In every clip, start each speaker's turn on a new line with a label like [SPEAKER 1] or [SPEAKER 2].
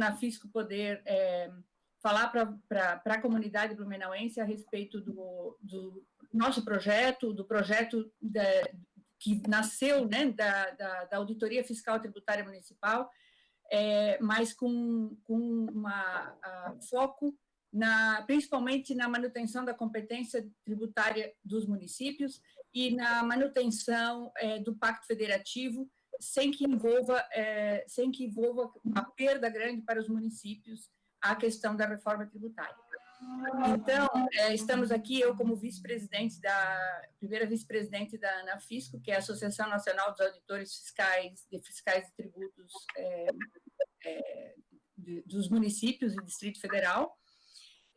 [SPEAKER 1] Anafisco poder falar para a comunidade blumenauense a respeito do nosso projeto, do projeto que nasceu, né, da Auditoria Fiscal Tributária Municipal, mas com foco principalmente na manutenção da competência tributária dos municípios e na manutenção do Pacto Federativo, sem que envolva uma perda grande para os municípios a questão da reforma tributária. Então, estamos aqui, eu como primeira vice-presidente da Anafisco, que é a Associação Nacional dos Auditores Fiscais de Tributos dos municípios e Distrito Federal,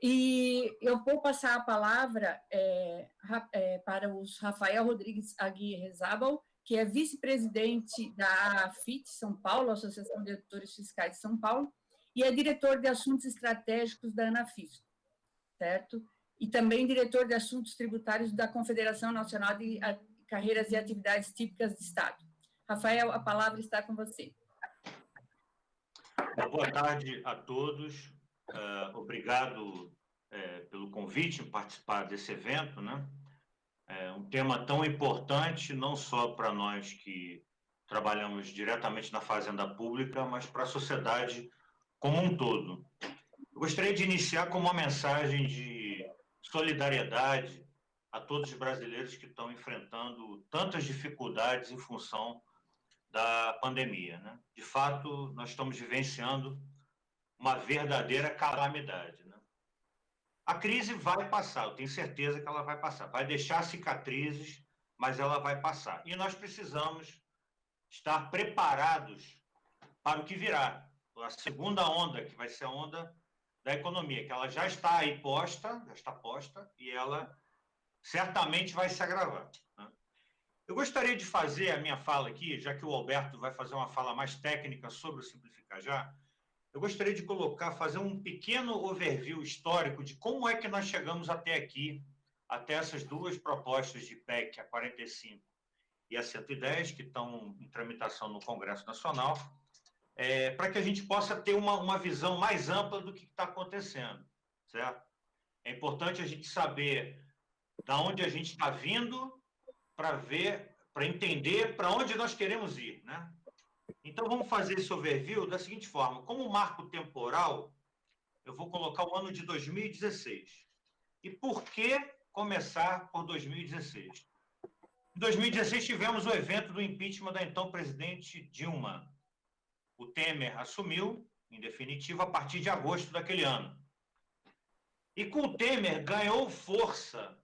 [SPEAKER 1] e eu vou passar a palavra para o Rafael Rodrigues Aguirre Zabal, que é vice-presidente da AFIT São Paulo, Associação de Auditores Fiscais de São Paulo, e é diretor de assuntos estratégicos da Anafisco, certo? E também diretor de assuntos tributários da Confederação Nacional de Carreiras e Atividades Típicas de Estado. Rafael, a palavra está com você.
[SPEAKER 2] Boa tarde a todos. Obrigado pelo convite em participar desse evento, né? Um tema tão importante, não só para nós que trabalhamos diretamente na Fazenda Pública, mas para a sociedade como um todo. Eu gostaria de iniciar com uma mensagem de solidariedade a todos os brasileiros que estão enfrentando tantas dificuldades em função da pandemia, né? De fato, nós estamos vivenciando uma verdadeira calamidade, né? A crise vai passar, eu tenho certeza que ela vai passar, vai deixar cicatrizes, mas ela vai passar. E nós precisamos estar preparados para o que virá. A segunda onda, que vai ser a onda da economia, que ela já está aí posta, já está posta, e ela certamente vai se agravar, né? Eu gostaria de fazer a minha fala aqui, já que o Alberto vai fazer uma fala mais técnica sobre o Simplificar Já, eu gostaria de fazer um pequeno overview histórico de como é que nós chegamos até aqui, até essas duas propostas de PEC, a 45 e a 110, que estão em tramitação no Congresso Nacional, para que a gente possa ter uma visão mais ampla do que está acontecendo, certo? É importante a gente saber da onde a gente está vindo para entender para onde nós queremos ir, né? Então, vamos fazer esse overview da seguinte forma. Como marco temporal, eu vou colocar o ano de 2016. E por que começar por 2016? Em 2016, tivemos o evento do impeachment da então presidente Dilma. O Temer assumiu, em definitivo, a partir de agosto daquele ano. E com o Temer ganhou força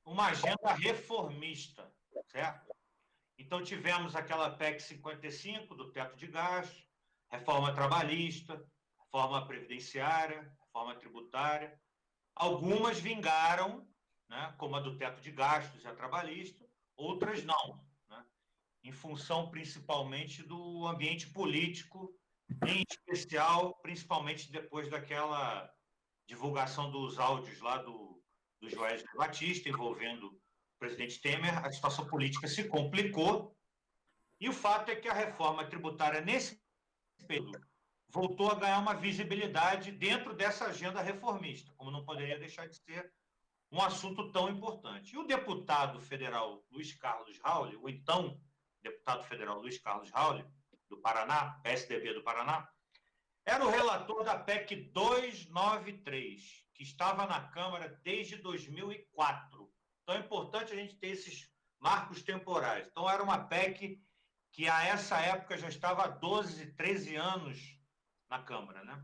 [SPEAKER 2] uma agenda reformista, certo? Então, tivemos aquela PEC 55 do teto de gastos, reforma trabalhista, reforma previdenciária, reforma tributária. Algumas vingaram, né, como a do teto de gastos e a trabalhista, outras não, né, em função principalmente do ambiente político, em especial, principalmente depois daquela divulgação dos áudios lá do Joesley Batista, envolvendo o presidente Temer. A situação política se complicou, e o fato é que a reforma tributária, nesse período, voltou a ganhar uma visibilidade dentro dessa agenda reformista, como não poderia deixar de ser um assunto tão importante. E o deputado federal Luiz Carlos Rauli, o então deputado federal Luiz Carlos Rauli, do Paraná, PSDB do Paraná, era o relator da PEC 293, que estava na Câmara desde 2004. Então, é importante a gente ter esses marcos temporais. Então, era uma PEC que, a essa época, já estava há 12, 13 anos na Câmara, né?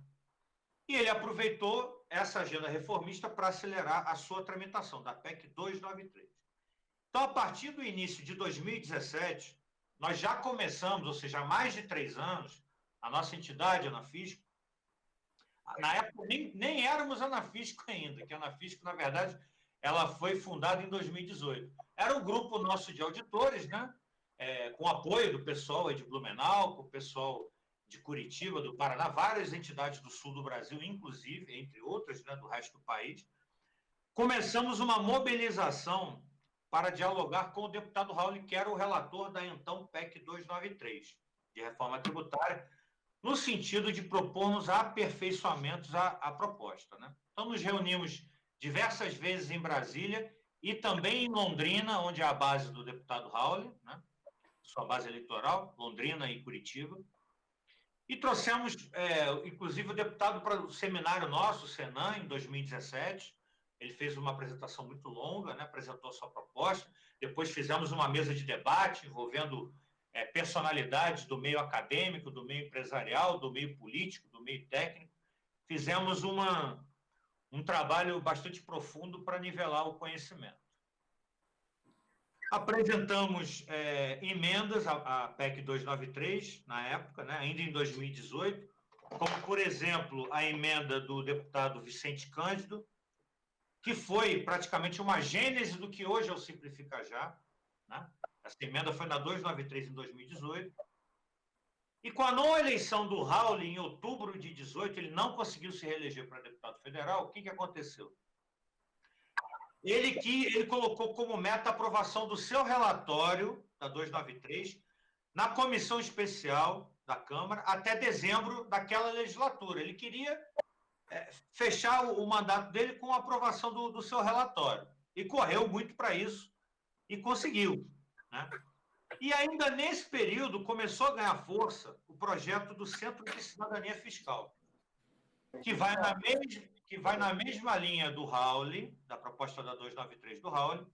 [SPEAKER 2] E ele aproveitou essa agenda reformista para acelerar a sua tramitação, da PEC 293. Então, a partir do início de 2017, nós já começamos, ou seja, há mais de 3 anos, a nossa entidade, a Anafisco, na época nem éramos Anafisco ainda, que a Anafisco, na verdade, ela foi fundada em 2018. Era um grupo nosso de auditores, né? Com apoio do pessoal aí de Blumenau, com o pessoal de Curitiba, do Paraná, várias entidades do sul do Brasil, inclusive, entre outras, né, do resto do país. Começamos uma mobilização para dialogar com o deputado Raul, que era o relator da então PEC 293, de reforma tributária, no sentido de propormos aperfeiçoamentos à proposta, né? Então, nos reunimos diversas vezes em Brasília e também em Londrina, onde é a base do deputado Raul, né? Sua base eleitoral, Londrina e Curitiba. E trouxemos, inclusive, o deputado para o seminário nosso, o Senan, em 2017. Ele fez uma apresentação muito longa, né? Apresentou a sua proposta. Depois fizemos uma mesa de debate envolvendo personalidades do meio acadêmico, do meio empresarial, do meio político, do meio técnico. Fizemos um trabalho bastante profundo para nivelar o conhecimento. Apresentamos emendas à PEC 293, na época, né, ainda em 2018, como, por exemplo, a emenda do deputado Vicente Cândido, que foi praticamente uma gênese do que hoje é o Simplifica Já, né? Essa emenda foi na 293 em 2018. E com a não eleição do Raul em outubro de 2018, ele não conseguiu se reeleger para deputado federal. O que aconteceu? Ele colocou como meta a aprovação do seu relatório, da 293, na comissão especial da Câmara, até dezembro daquela legislatura. Ele queria fechar o mandato dele com a aprovação do seu relatório. E correu muito para isso e conseguiu, né? E ainda nesse período começou a ganhar força o projeto do Centro de Cidadania Fiscal, que vai na mesma linha do Raul, da proposta da 293 do Raul,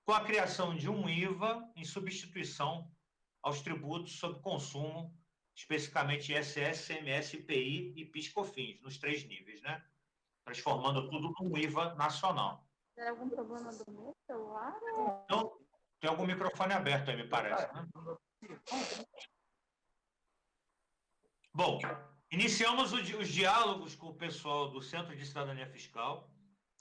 [SPEAKER 2] com a criação de um IVA em substituição aos tributos sobre consumo, especificamente ISS, CMS, IPI e PIS/COFINS, nos 3 níveis, né? Transformando tudo num IVA nacional.
[SPEAKER 3] Tem algum problema do meu celular?
[SPEAKER 2] Então, tem algum microfone aberto aí, me parece, né? Bom, iniciamos os diálogos com o pessoal do Centro de Cidadania Fiscal,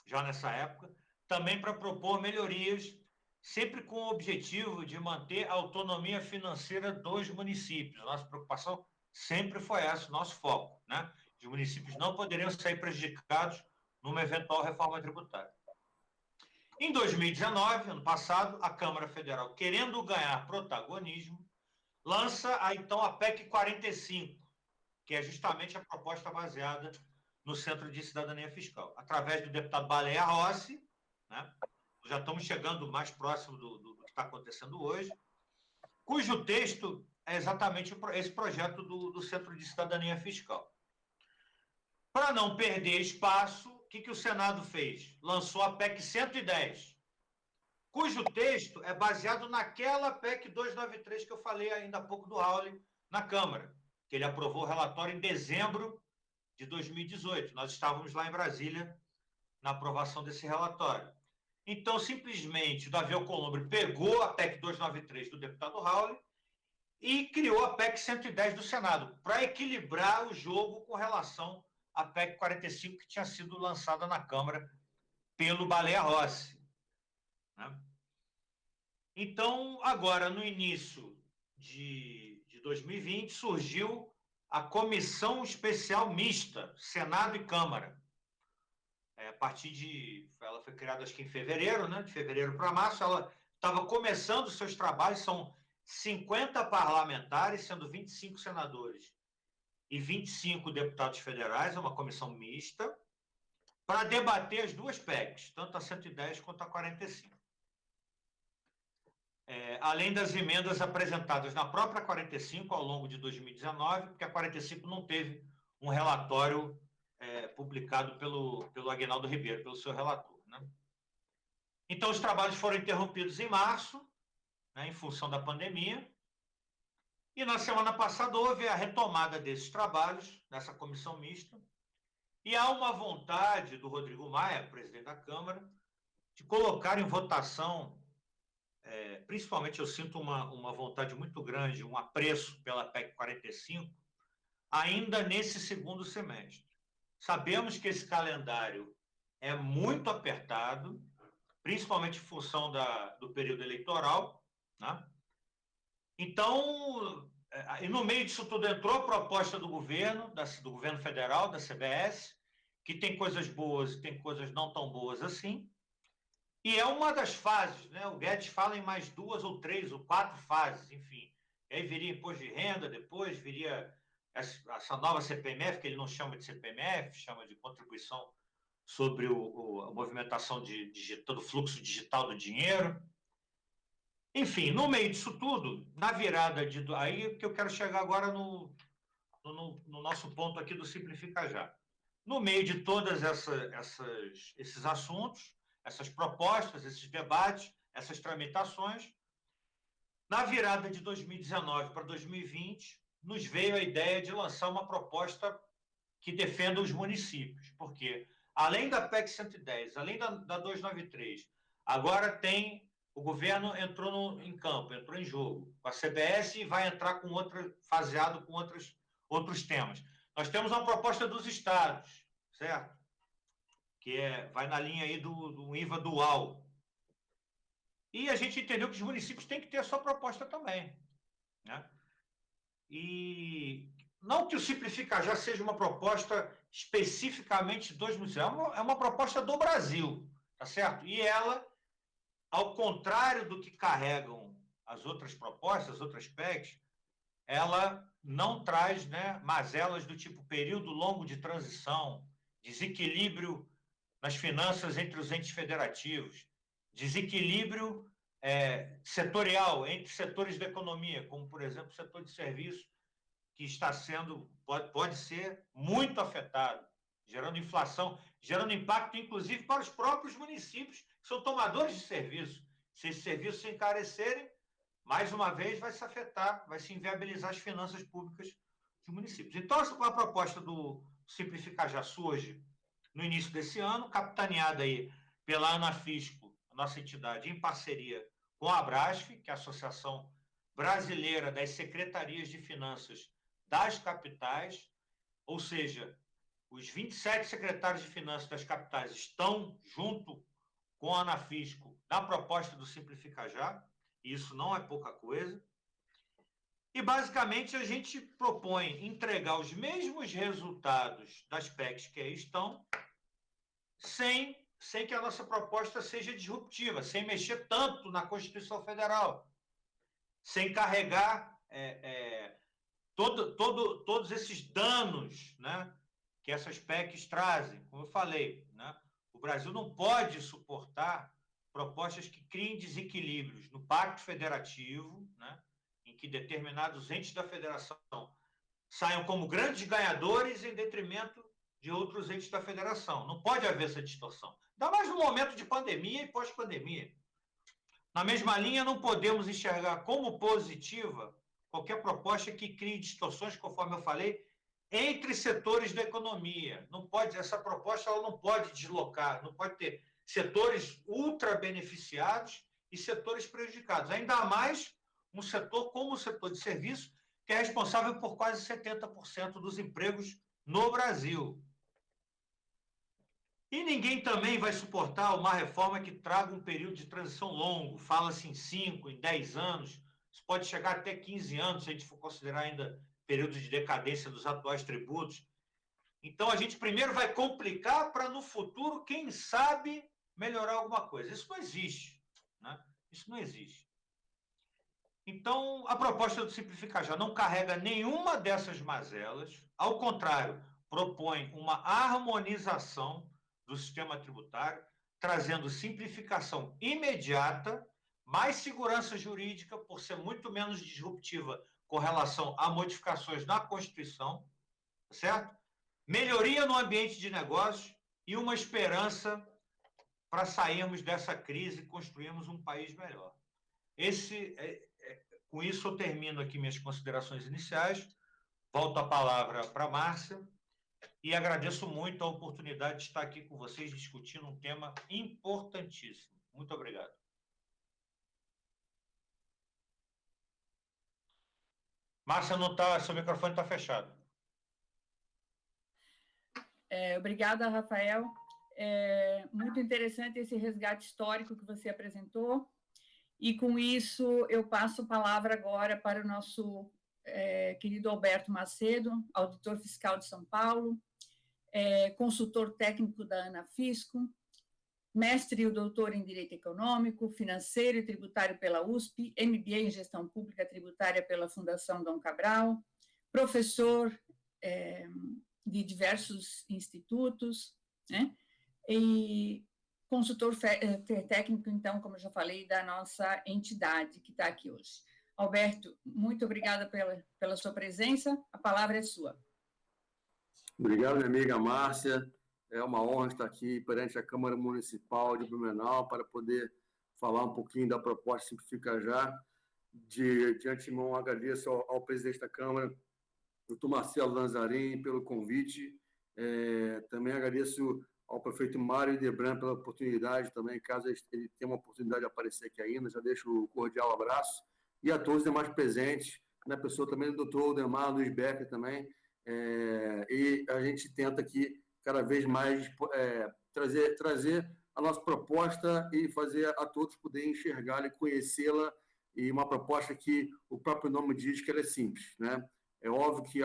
[SPEAKER 2] já nessa época, também para propor melhorias, sempre com o objetivo de manter a autonomia financeira dos municípios. Nossa preocupação sempre foi essa, o nosso foco, né? Os municípios não poderiam sair prejudicados numa eventual reforma tributária. Em 2019, ano passado, a Câmara Federal, querendo ganhar protagonismo, lança então a PEC 45, que é justamente a proposta baseada no Centro de Cidadania Fiscal, através do deputado Baleia Rossi, né? Já estamos chegando mais próximo do que está acontecendo hoje, cujo texto é exatamente esse projeto do Centro de Cidadania Fiscal. Para não perder espaço, o que o Senado fez? Lançou a PEC 110, cujo texto é baseado naquela PEC 293 que eu falei ainda há pouco do Raul na Câmara, que ele aprovou o relatório em dezembro de 2018. Nós estávamos lá em Brasília na aprovação desse relatório. Então, simplesmente, o Davi Alcolumbre pegou a PEC 293 do deputado Raul e criou a PEC 110 do Senado, para equilibrar o jogo com relação à PEC 45, que tinha sido lançada na Câmara pelo Baleia Rossi, né? Então, agora, no início de 2020, surgiu a Comissão Especial Mista, Senado e Câmara. Ela foi criada, acho que em fevereiro, né? De fevereiro para março, ela estava começando os seus trabalhos, são 50 parlamentares, sendo 25 senadores e 25 deputados federais, é uma comissão mista, para debater as duas PECs, tanto a 110 quanto a 45. Além das emendas apresentadas na própria 45 ao longo de 2019, porque a 45 não teve um relatório publicado pelo Aguinaldo Ribeiro, pelo seu relator, né? Então, os trabalhos foram interrompidos em março, né, em função da pandemia, e na semana passada houve a retomada desses trabalhos, nessa comissão mista, e há uma vontade do Rodrigo Maia, presidente da Câmara, de colocar em votação, principalmente eu sinto uma vontade muito grande, um apreço pela PEC 45, ainda nesse segundo semestre. Sabemos que esse calendário é muito apertado, principalmente em função do período eleitoral, né? Então, e no meio disso tudo entrou a proposta do governo federal, da CBS, que tem coisas boas e tem coisas não tão boas assim, e é uma das fases, né? O Guedes fala em mais 2 ou 3 ou 4 fases, enfim. E aí viria imposto de renda, depois viria essa nova CPMF, que ele não chama de CPMF, chama de contribuição sobre a movimentação do fluxo digital do dinheiro. Enfim, no meio disso tudo, na virada aí que eu quero chegar agora no nosso ponto aqui do Simplifica Já. No meio de todas esses assuntos, essas propostas, esses debates, essas tramitações, na virada de 2019 para 2020, nos veio a ideia de lançar uma proposta que defenda os municípios, porque além da PEC 110, além da 293, agora o governo entrou em campo, entrou em jogo com a CBS e vai entrar faseado com outros temas. Nós temos uma proposta dos estados, certo? Que vai na linha aí do IVA dual. E a gente entendeu que os municípios têm que ter a sua proposta também, né? E não que o Simplifica Já seja uma proposta especificamente dos municípios, é uma proposta do Brasil, tá certo? E ela, ao contrário do que carregam as outras propostas, as outras PECs, ela não traz, né, mazelas do tipo período longo de transição, desequilíbrio nas finanças entre os entes federativos, desequilíbrio setorial entre setores da economia, como, por exemplo, o setor de serviços, que pode ser muito afetado, gerando inflação, gerando impacto, inclusive, para os próprios municípios, que são tomadores de serviço. Se esses serviços se encarecerem, mais uma vez vai se afetar, vai se inviabilizar as finanças públicas dos municípios. Então, a proposta do Simplifica Já surge no início desse ano, capitaneada aí pela Anafisco, a nossa entidade, em parceria com a Abrasf, que é a Associação Brasileira das Secretarias de Finanças das Capitais, ou seja, os 27 secretários de finanças das capitais estão junto com a Anafisco na proposta do Simplifica Já, e isso não é pouca coisa. E, basicamente, a gente propõe entregar os mesmos resultados das PECs que aí estão, sem que a nossa proposta seja disruptiva, sem mexer tanto na Constituição Federal, sem carregar todos esses danos, né, que essas PECs trazem. Como eu falei, né, o Brasil não pode suportar propostas que criem desequilíbrios no Pacto Federativo, né, em que determinados entes da federação saiam como grandes ganhadores em detrimento de outros entes da federação. Não pode haver essa distorção. Ainda mais no momento de pandemia e pós-pandemia. Na mesma linha, não podemos enxergar como positiva qualquer proposta que crie distorções, conforme eu falei, entre setores da economia. Essa proposta ela não pode deslocar, não pode ter setores ultra beneficiados e setores prejudicados. Ainda mais um setor como o setor de serviço, que é responsável por quase 70% dos empregos no Brasil. E ninguém também vai suportar uma reforma que traga um período de transição longo. Fala-se em 5, em 10 anos. Isso pode chegar até 15 anos, se a gente for considerar ainda período de decadência dos atuais tributos. Então, a gente primeiro vai complicar para, no futuro, quem sabe, melhorar alguma coisa. Isso não existe, né? Isso não existe. Então, a proposta do Simplifica Já não carrega nenhuma dessas mazelas. Ao contrário, propõe uma harmonização do sistema tributário, trazendo simplificação imediata, mais segurança jurídica, por ser muito menos disruptiva com relação a modificações na Constituição, certo? Melhoria no ambiente de negócios e uma esperança para sairmos dessa crise e construirmos um país melhor. Com isso, eu termino aqui minhas considerações iniciais, volto a palavra para a Márcia, e agradeço muito a oportunidade de estar aqui com vocês discutindo um tema importantíssimo. Muito obrigado. Márcia, seu microfone está fechado.
[SPEAKER 1] Obrigada, Rafael. Muito interessante esse resgate histórico que você apresentou. E, com isso, eu passo a palavra agora para o nosso querido Alberto Macedo, auditor fiscal de São Paulo, consultor técnico da Anafisco, mestre e doutor em Direito Econômico, Financeiro e Tributário pela USP, MBA em Gestão Pública Tributária pela Fundação Dom Cabral, professor de diversos institutos, né? E consultor técnico, então, como eu já falei, da nossa entidade que está aqui hoje. Alberto, muito obrigada pela sua presença, a palavra é sua.
[SPEAKER 4] Obrigado, minha amiga Márcia. É uma honra estar aqui perante a Câmara Municipal de Blumenau para poder falar um pouquinho da proposta Simplifica Já. De antemão, agradeço ao presidente da Câmara, doutor Marcelo Lanzarin, pelo convite. Também agradeço ao prefeito Mário Debran pela oportunidade também, caso ele tenha uma oportunidade de aparecer aqui ainda, já deixo o cordial abraço. E a todos os demais presentes, na pessoa também do doutor Aldemar Luiz Becker também. E a gente tenta aqui, cada vez mais, trazer a nossa proposta e fazer a todos poderem enxergá-la e conhecê-la, e uma proposta que o próprio nome diz que ela é simples, né? É óbvio que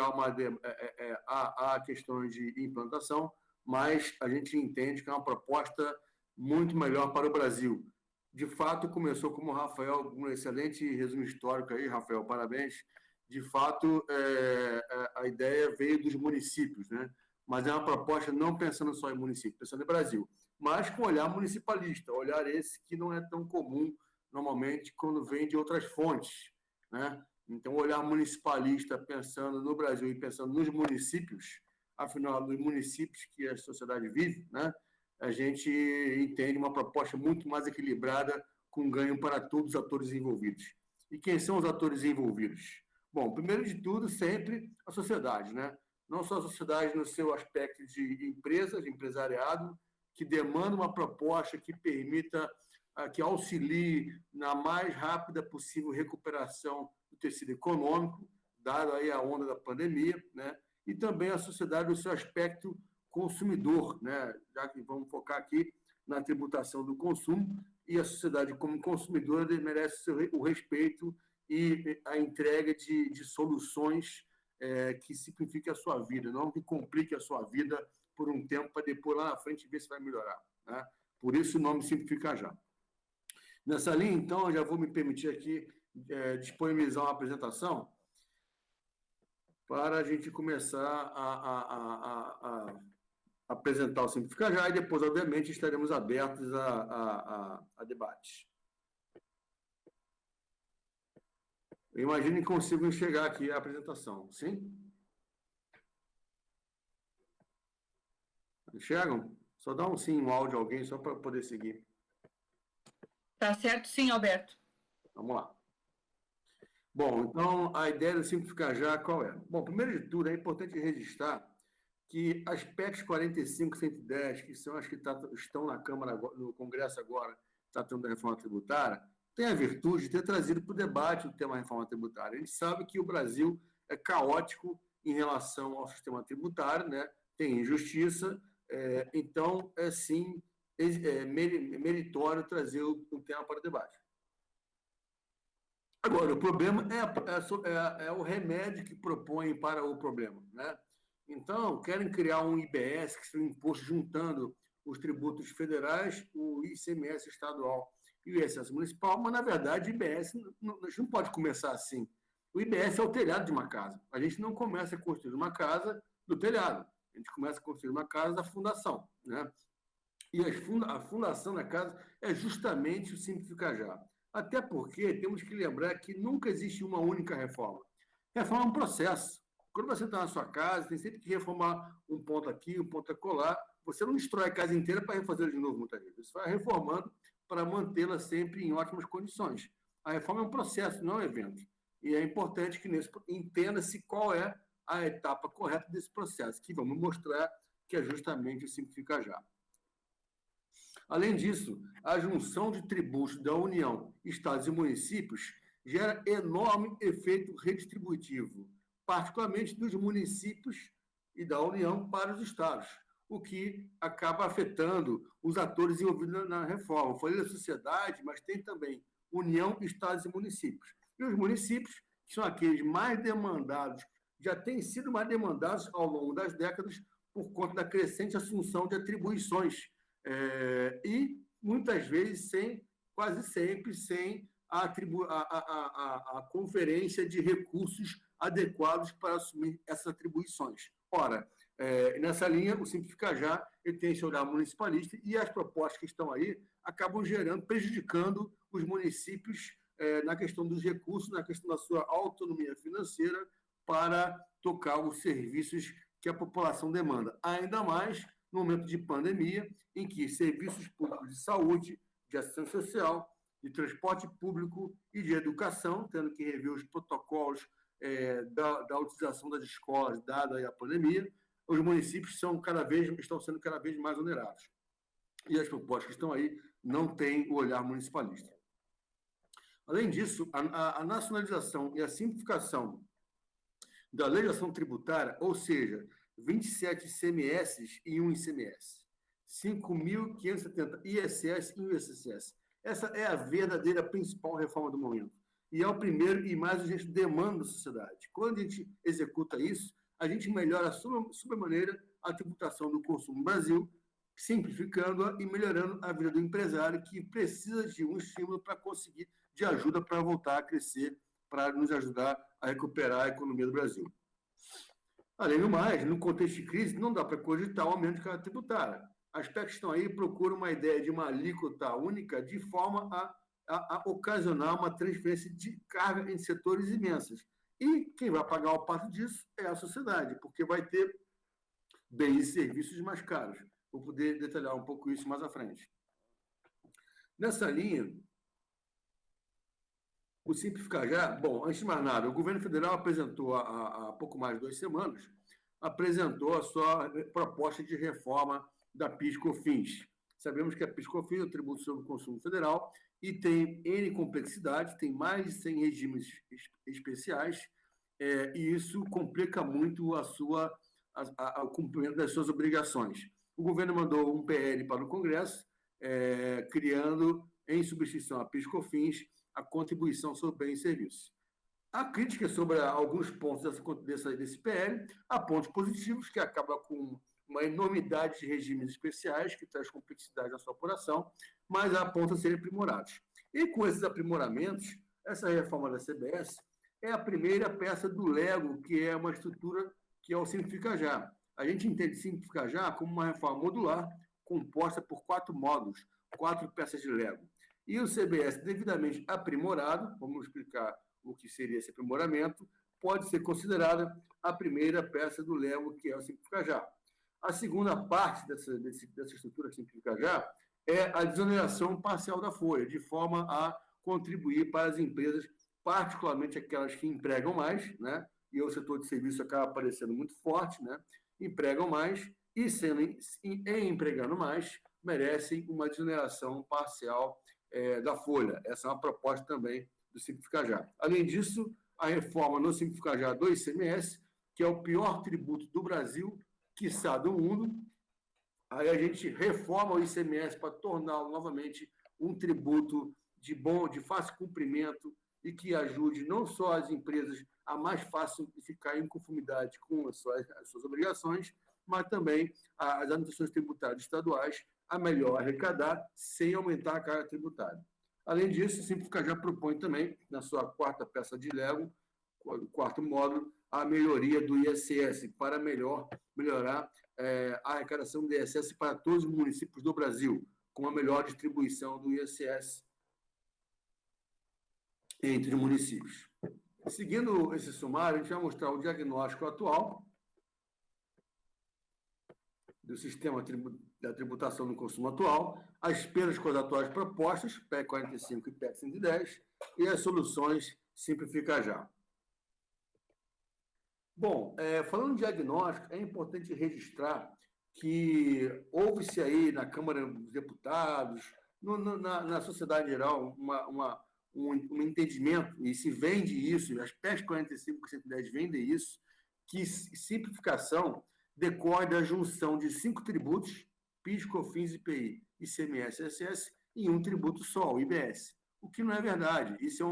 [SPEAKER 4] há questões de implantação, mas a gente entende que é uma proposta muito melhor para o Brasil. De fato, começou como o Rafael, um excelente resumo histórico aí, Rafael, parabéns. De fato, a ideia veio dos municípios, né? Mas é uma proposta não pensando só em município, pensando em Brasil, mas com olhar municipalista, olhar esse que não é tão comum normalmente quando vem de outras fontes, né? Então, olhar municipalista pensando no Brasil e pensando nos municípios, afinal, nos municípios que a sociedade vive, né? A gente entende uma proposta muito mais equilibrada, com ganho para todos os atores envolvidos. E quem são os atores envolvidos? Bom, primeiro de tudo, sempre a sociedade, né? Não só a sociedade no seu aspecto de empresas, de empresariado, que demanda uma proposta que permita, que auxilie na mais rápida possível recuperação do tecido econômico, dado aí a onda da pandemia, né? E também a sociedade no seu aspecto consumidor, né? Já que vamos focar aqui na tributação do consumo, e a sociedade como consumidora merece o respeito e a entrega de soluções que simplifiquem a sua vida, não que complique a sua vida por um tempo para depois lá na frente ver se vai melhorar, né? Por isso o nome Simplifica Já. Nessa linha, então, eu já vou me permitir aqui disponibilizar uma apresentação para a gente começar a apresentar o Simplifica Já, e depois, obviamente, estaremos abertos a debates. Eu imagino que consigo enxergar aqui a apresentação. Sim? Enxergam? Só dá um sim, um áudio a alguém, só para poder seguir.
[SPEAKER 1] Tá certo, sim, Alberto.
[SPEAKER 4] Vamos lá. Bom, então, a ideia do Simplifica Já qual é? Bom, primeiro de tudo, é importante registrar que as PECs 45 e 110, que são as que estão na Câmara, no Congresso agora, tratando da reforma tributária, tem a virtude de ter trazido para o debate o tema reforma tributária. A gente sabe que o Brasil é caótico em relação ao sistema tributário, né? Tem injustiça, então é sim meritório trazer o tema para o debate. Agora, o problema é o remédio que propõem para o problema, né? Então, querem criar um IBS, que seria um imposto juntando os tributos federais, o ICMS estadual e o ISS municipal, mas, na verdade, o IBS, a gente não pode começar assim. O IBS é o telhado de uma casa. A gente não começa a construir uma casa do telhado. A gente começa a construir uma casa da fundação, né? E a fundação da casa é justamente o Simplifica Já. Até porque temos que lembrar que nunca existe uma única reforma. Reforma é um processo. Quando você está na sua casa, tem sempre que reformar um ponto aqui, um ponto acolá. Você não destrói a casa inteira para refazer de novo, muitas vezes. Você vai reformando para mantê-la sempre em ótimas condições. A reforma é um processo, não é um evento. E é importante que entenda-se qual é a etapa correta desse processo, que vamos mostrar que é justamente o Simplifica Já. Além disso, a junção de tributos da União, estados e municípios gera enorme efeito redistributivo, particularmente dos municípios e da União para os estados, o que acaba afetando os atores envolvidos na reforma. Falei da sociedade, mas tem também União, estados e municípios. E os municípios, que são aqueles mais demandados, já têm sido mais demandados ao longo das décadas por conta da crescente assunção de atribuições, e muitas vezes quase sempre sem a conferência de recursos adequados para assumir essas atribuições. Ora, nessa linha, o Simplifica Já ele tem esse olhar municipalista e as propostas que estão aí acabam prejudicando os municípios na questão dos recursos, na questão da sua autonomia financeira para tocar os serviços que a população demanda. Ainda mais no momento de pandemia, em que serviços públicos de saúde, de assistência social, de transporte público e de educação, tendo que rever os protocolos da utilização das escolas, dada a pandemia, os municípios estão sendo cada vez mais onerados. E as propostas que estão aí não têm o olhar municipalista. Além disso, a nacionalização e a simplificação da legislação tributária, ou seja, 27 ICMS e 1 ICMS, 5.570 ISS e 1 ISS. Essa é a verdadeira principal reforma do momento. E é o primeiro e mais urgente demanda da sociedade. Quando a gente executa isso, a gente melhora sobremaneira a tributação do consumo no Brasil, simplificando-a e melhorando a vida do empresário que precisa de um estímulo para conseguir, de ajuda para voltar a crescer, para nos ajudar a recuperar a economia do Brasil. Além do mais, no contexto de crise, não dá para cogitar o aumento de carga tributária. Aspectos que estão aí procuram uma ideia de uma alíquota única de forma a ocasionar uma transferência de carga em setores imensos. E quem vai pagar o pato disso é a sociedade, porque vai ter bens e serviços mais caros. Vou poder detalhar um pouco isso mais à frente. Nessa linha, o Simplifica Já, bom, antes de mais nada, o governo federal apresentou há pouco mais de 2 semanas, apresentou a sua proposta de reforma da PIS/COFINS. Sabemos que a PIS/COFINS é o Tributo sobre o Consumo Federal e tem N complexidade, tem mais de 100 regimes especiais, e isso complica muito o cumprimento das suas obrigações. O governo mandou um PL para o Congresso, criando, em substituição à PIS/COFINS, a contribuição sobre bens e serviços. Há críticas sobre alguns pontos desse PL, há pontos positivos, que acaba com uma enormidade de regimes especiais, que traz complexidade na sua apuração, mas há pontos a serem aprimorados. E com esses aprimoramentos, essa reforma da CBS é a primeira peça do Lego, que é uma estrutura que é o Simplifica Já. A gente entende Simplifica Já como uma reforma modular, composta por 4 módulos, 4 peças de Lego. E o CBS, devidamente aprimorado, vamos explicar o que seria esse aprimoramento, pode ser considerada a primeira peça do Lego, que é o Simplifica Já. A segunda parte dessa estrutura Simplifica Já é a desoneração parcial da folha, de forma a contribuir para as empresas, particularmente aquelas que empregam mais, né? E o setor de serviço acaba aparecendo muito forte, né? Empregam mais e, empregando mais, merecem uma desoneração parcial da folha. Essa é uma proposta também do Simplifica Já. Além disso, a reforma no Simplifica Já do ICMS, que é o pior tributo do Brasil, quiçá do mundo. Aí a gente reforma o ICMS para torná-lo novamente um tributo de fácil cumprimento e que ajude não só as empresas a mais fácil ficar em conformidade com as suas obrigações, mas também as administrações tributárias estaduais a melhor arrecadar sem aumentar a carga tributária. Além disso, o Simplifica Já propõe também, na sua 4ª peça de Lego, o 4º módulo, a melhoria do ISS para melhorar a arrecadação do ISS para todos os municípios do Brasil, com a melhor distribuição do ISS entre os municípios. Seguindo esse sumário, a gente vai mostrar o diagnóstico atual do sistema da tributação do consumo atual, as perdas com as atuais propostas, PEC 45 e PEC 110, e as soluções Simplifica Já. Bom, falando de diagnóstico, é importante registrar que houve-se aí na Câmara dos Deputados, na sociedade geral, um entendimento, e se vende isso, as PEC 45 e 110 vendem isso, que simplificação decorre da junção de 5 tributos, PIS, COFINS, IPI, ICMS, ISS, em um tributo só, o IBS. O que não é verdade, isso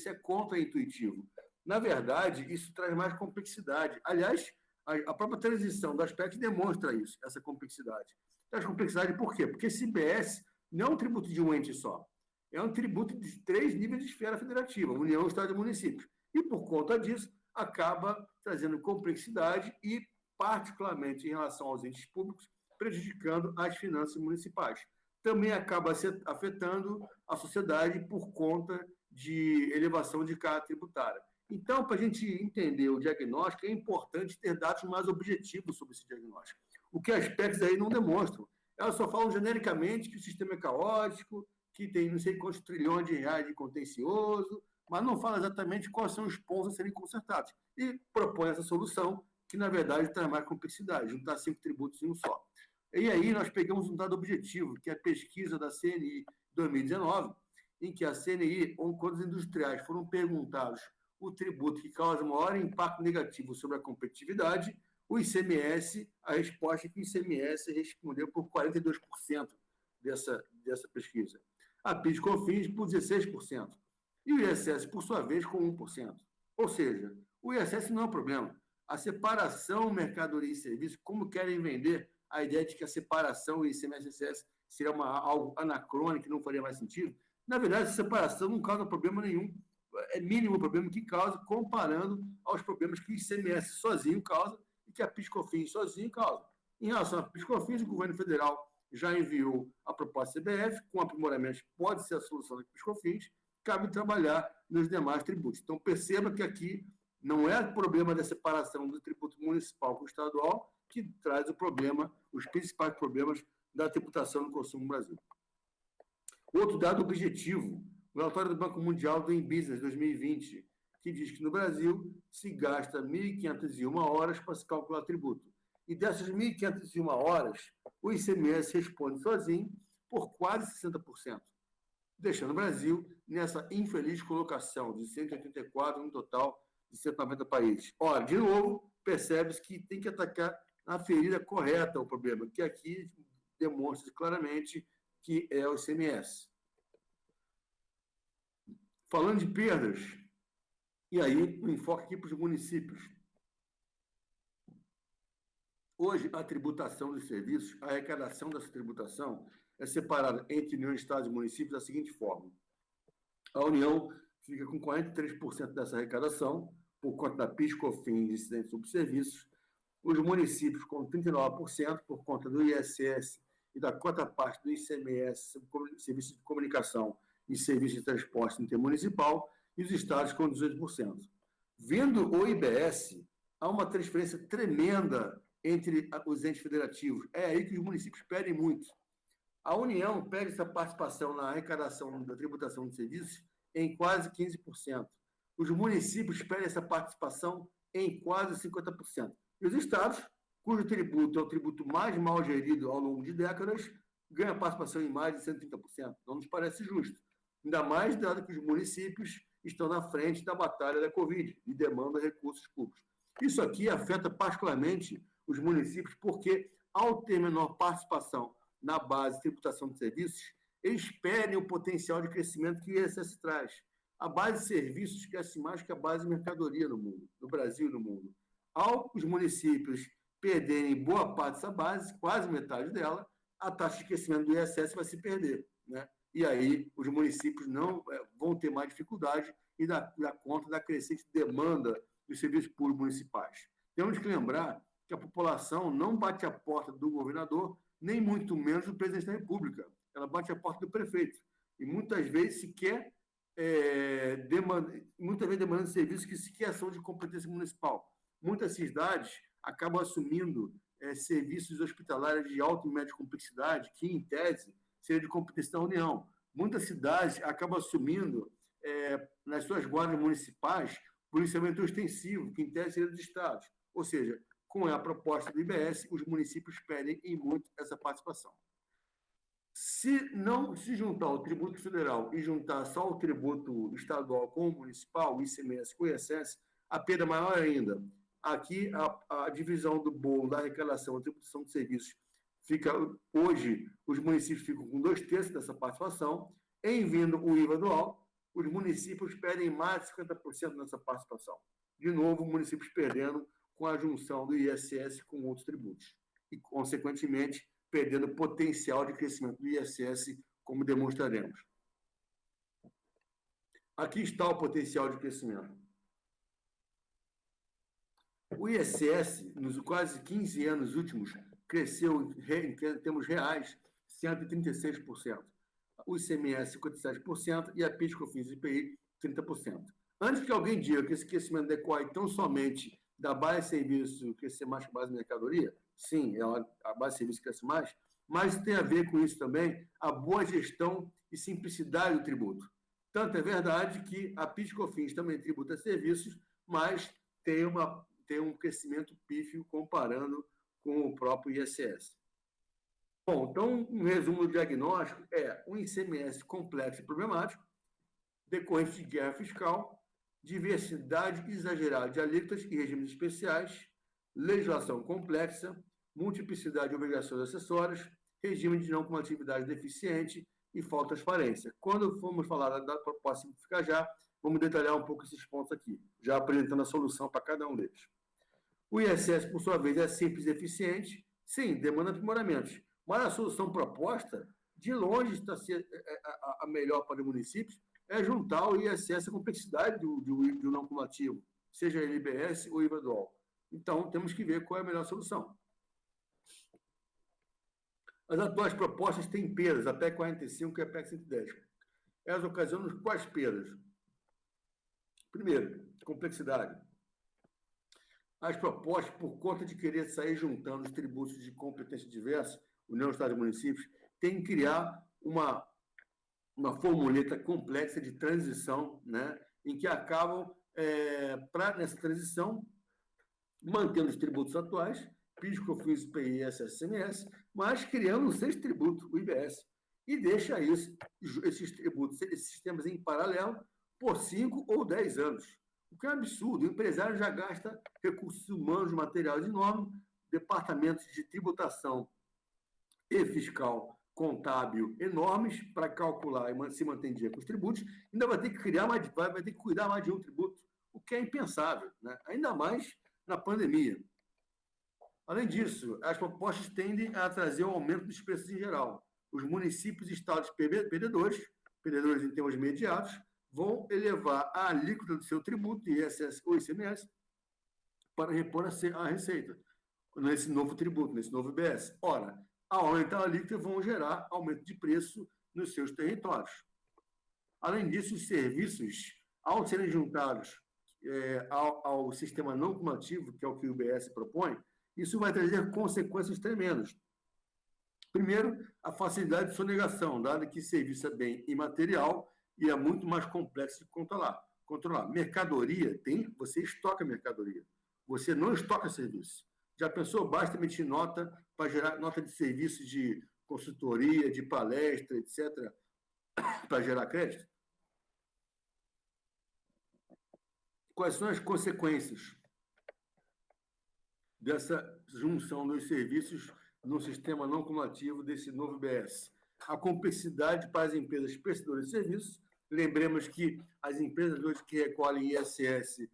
[SPEAKER 4] é contra-intuitivo. Na verdade, isso traz mais complexidade. Aliás, a própria transição das PECs demonstra isso, essa complexidade. Traz complexidade por quê? Porque esse IBS não é um tributo de um ente só. é um tributo de 3 níveis de esfera federativa, União, Estado e municípios. E, por conta disso, acaba trazendo complexidade e, particularmente em relação aos entes públicos, prejudicando as finanças municipais. Também acaba afetando a sociedade por conta de elevação de carga tributária. Então, para a gente entender o diagnóstico, é importante ter dados mais objetivos sobre esse diagnóstico. O que as PECs aí não demonstram. Elas só falam genericamente que o sistema é caótico, que tem não sei quantos trilhões de reais de contencioso, mas não fala exatamente quais são os pontos a serem consertados. E propõe essa solução, que, na verdade, traz mais complexidade, juntar 5 tributos em um só. E aí nós pegamos um dado objetivo, que é a pesquisa da CNI 2019, em que a CNI, quando os industriais foram perguntados o tributo que causa maior impacto negativo sobre a competitividade, o ICMS, a resposta é que o ICMS respondeu por 42% dessa pesquisa. A PIS/COFINS por 16%. E o ISS, por sua vez, com 1%. Ou seja, o ISS não é um problema. A separação mercadoria e serviço, como querem vender a ideia de que a separação ICMS-ISS seria algo anacrônico, que não faria mais sentido, na verdade, a separação não causa problema nenhum. É mínimo o problema que causa, comparando aos problemas que o ICMS sozinho causa e que a PIS/COFINS sozinho causa. Em relação a PIS/COFINS, o governo federal já enviou a proposta CBF, com aprimoramentos, pode ser a solução da PIS/COFINS, cabe trabalhar nos demais tributos. Então, perceba que aqui não é o problema da separação do tributo municipal com o estadual que traz o problema, os principais problemas da tributação no consumo no Brasil. Outro dado objetivo, o relatório do Banco Mundial do Business 2020, que diz que no Brasil se gasta 1.501 horas para se calcular tributo. E dessas 1.501 horas, o ICMS responde sozinho por quase 60%, deixando o Brasil nessa infeliz colocação de 184 no total de 190 países. Ora, de novo, percebe-se que tem que atacar na ferida correta o problema, que aqui demonstra claramente que é o ICMS. Falando de perdas, e aí o enfoque aqui para os municípios. Hoje, a tributação dos serviços, a arrecadação dessa tributação é separada entre União, Estados e municípios da seguinte forma. A União fica com 43% dessa arrecadação, por conta da PIS/COFINS e incidentes sobre serviços, os municípios com 39%, por conta do ISS e da cota parte do ICMS, serviços de comunicação e serviços de transporte intermunicipal, e os estados com 18%. Vendo o IBS, há uma transferência tremenda entre os entes federativos. É aí que os municípios perdem muito. A União perde essa participação na arrecadação da tributação de serviços em quase 15%. Os municípios perdem essa participação em quase 50%. E os estados, cujo tributo é o tributo mais mal gerido ao longo de décadas, ganham participação em mais de 130%. Não nos parece justo. Ainda mais dado que os municípios estão na frente da batalha da Covid e demandam recursos públicos. Isso aqui afeta particularmente os municípios porque, ao ter menor participação na base de tributação de serviços, eles perdem o potencial de crescimento que o ISS traz. A base de serviços cresce mais que a base de mercadoria no mundo, no Brasil e no mundo. Ao os municípios perderem boa parte dessa base, quase metade dela, a taxa de crescimento do ISS vai se perder, né? E aí os municípios não vão ter mais dificuldade e dar conta da crescente demanda dos serviços públicos municipais. Temos que lembrar que a população não bate a porta do governador, nem muito menos do presidente da República. Ela bate a porta do prefeito. E muitas vezes sequer demandando serviços que sequer são de competência municipal. Muitas cidades acabam assumindo serviços hospitalares de alta e média complexidade, que, em tese, seria de competência da União. Muitas cidades acabam assumindo, nas suas guardas municipais, policiamento ostensivo, que, em tese, seria dos estados. Ou seja, com a proposta do IBS, os municípios perdem em muito essa participação. Se não se juntar o tributo federal e juntar só o tributo estadual com o municipal, o ICMS com o ISS, a perda é maior ainda. Aqui, a divisão do bolo da arrecadação da tributação de serviços fica, hoje, os municípios ficam com 2/3 dessa participação. Em vindo o IVA dual, os municípios perdem mais de 50% nessa participação. De novo, municípios perdendo com a junção do ISS com outros tributos. E, consequentemente, perdendo potencial de crescimento do ISS, como demonstraremos. Aqui está o potencial de crescimento. O ISS, nos quase 15 anos últimos, cresceu em termos reais 136%. O ICMS 57% e a PIS, COFINS e IPI 30%. Antes que alguém diga que esse crescimento decorre tão somente da base de serviço crescer mais que a base de mercadoria, sim, a base de serviço cresce mais, mas tem a ver com isso também a boa gestão e simplicidade do tributo. Tanto é verdade que a PIS, COFINS também tributa serviços, mas tem um crescimento pífio comparando com o próprio ISS. Bom, então, um resumo do diagnóstico é um ICMS complexo e problemático, decorrente de guerra fiscal, diversidade exagerada de alíquotas e regimes especiais, legislação complexa, multiplicidade de obrigações acessórias, regime de não cumulatividade deficiente e falta de transparência. Quando formos falar da proposta Simplificar Já, vamos detalhar um pouco esses pontos aqui, já apresentando a solução para cada um deles. O ISS, por sua vez, é simples e eficiente, sim, demanda aprimoramentos, mas a solução proposta, de longe, está a melhor para os municípios, é juntar o ISS à complexidade do não cumulativo, seja ele IBS ou IVA dual. Então, temos que ver qual é a melhor solução. As atuais propostas têm perdas, a PEC 45 e a PEC 110. Elas ocasionam quais perdas? Primeiro, complexidade. As propostas, por conta de querer sair juntando os tributos de competência diversa, União, Estados e Municípios, tem que criar uma formuleta complexa de transição, né, em que acabam, nessa transição, mantendo os tributos atuais, PIS, COFINS, IPI, ISS, CMS, mas criando um sexto tributo, o IBS, e deixa esses tributos, esses sistemas em paralelo, por 5 ou 10 anos. O que é um absurdo. O empresário já gasta recursos humanos, materiais enormes, departamentos de tributação e fiscal contábil enormes para calcular e se manter em dia com os tributos, ainda vai ter que vai ter que cuidar mais de um tributo, o que é impensável, né? Ainda mais na pandemia. Além disso, as propostas tendem a trazer um aumento dos preços em geral. Os municípios e estados perdedores em termos imediatos, vão elevar a alíquota do seu tributo, ISS ou ICMS, para repor a receita nesse novo tributo, nesse novo IBS. Ora, ao aumentar a alíquota, vão gerar aumento de preço nos seus territórios. Além disso, os serviços, ao serem juntados ao sistema não cumulativo, que é o que o IBS propõe, isso vai trazer consequências tremendas. Primeiro, a facilidade de sonegação, dado que serviço é bem imaterial e é muito mais complexo de controlar. Mercadoria, você estoca mercadoria. Você não estoca serviço. Já pensou? Basta emitir nota para gerar nota de serviço de consultoria, de palestra, etc., para gerar crédito? Quais são as consequências dessa junção dos serviços no sistema não cumulativo desse novo IBS? A complexidade para as empresas prestadoras de serviços. Lembremos que as empresas hoje que recolhem ISS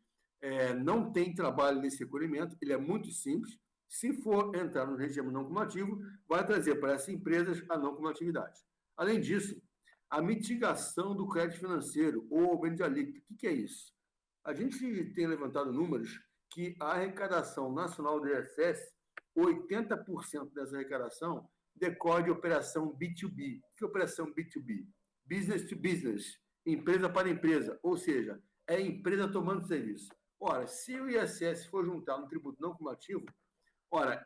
[SPEAKER 4] não têm trabalho nesse recolhimento, ele é muito simples. Se for entrar no regime não cumulativo, vai trazer para essas empresas a não cumulatividade. Além disso, a mitigação do crédito financeiro ou aumento de alíquota. O que é isso? A gente tem levantado números que a arrecadação nacional do ISS, 80% dessa arrecadação decorre de operação B2B. O que é operação B2B? Business to business, empresa para empresa, ou seja, é empresa tomando serviço. Ora, se o ISS for juntar no tributo não cumulativo,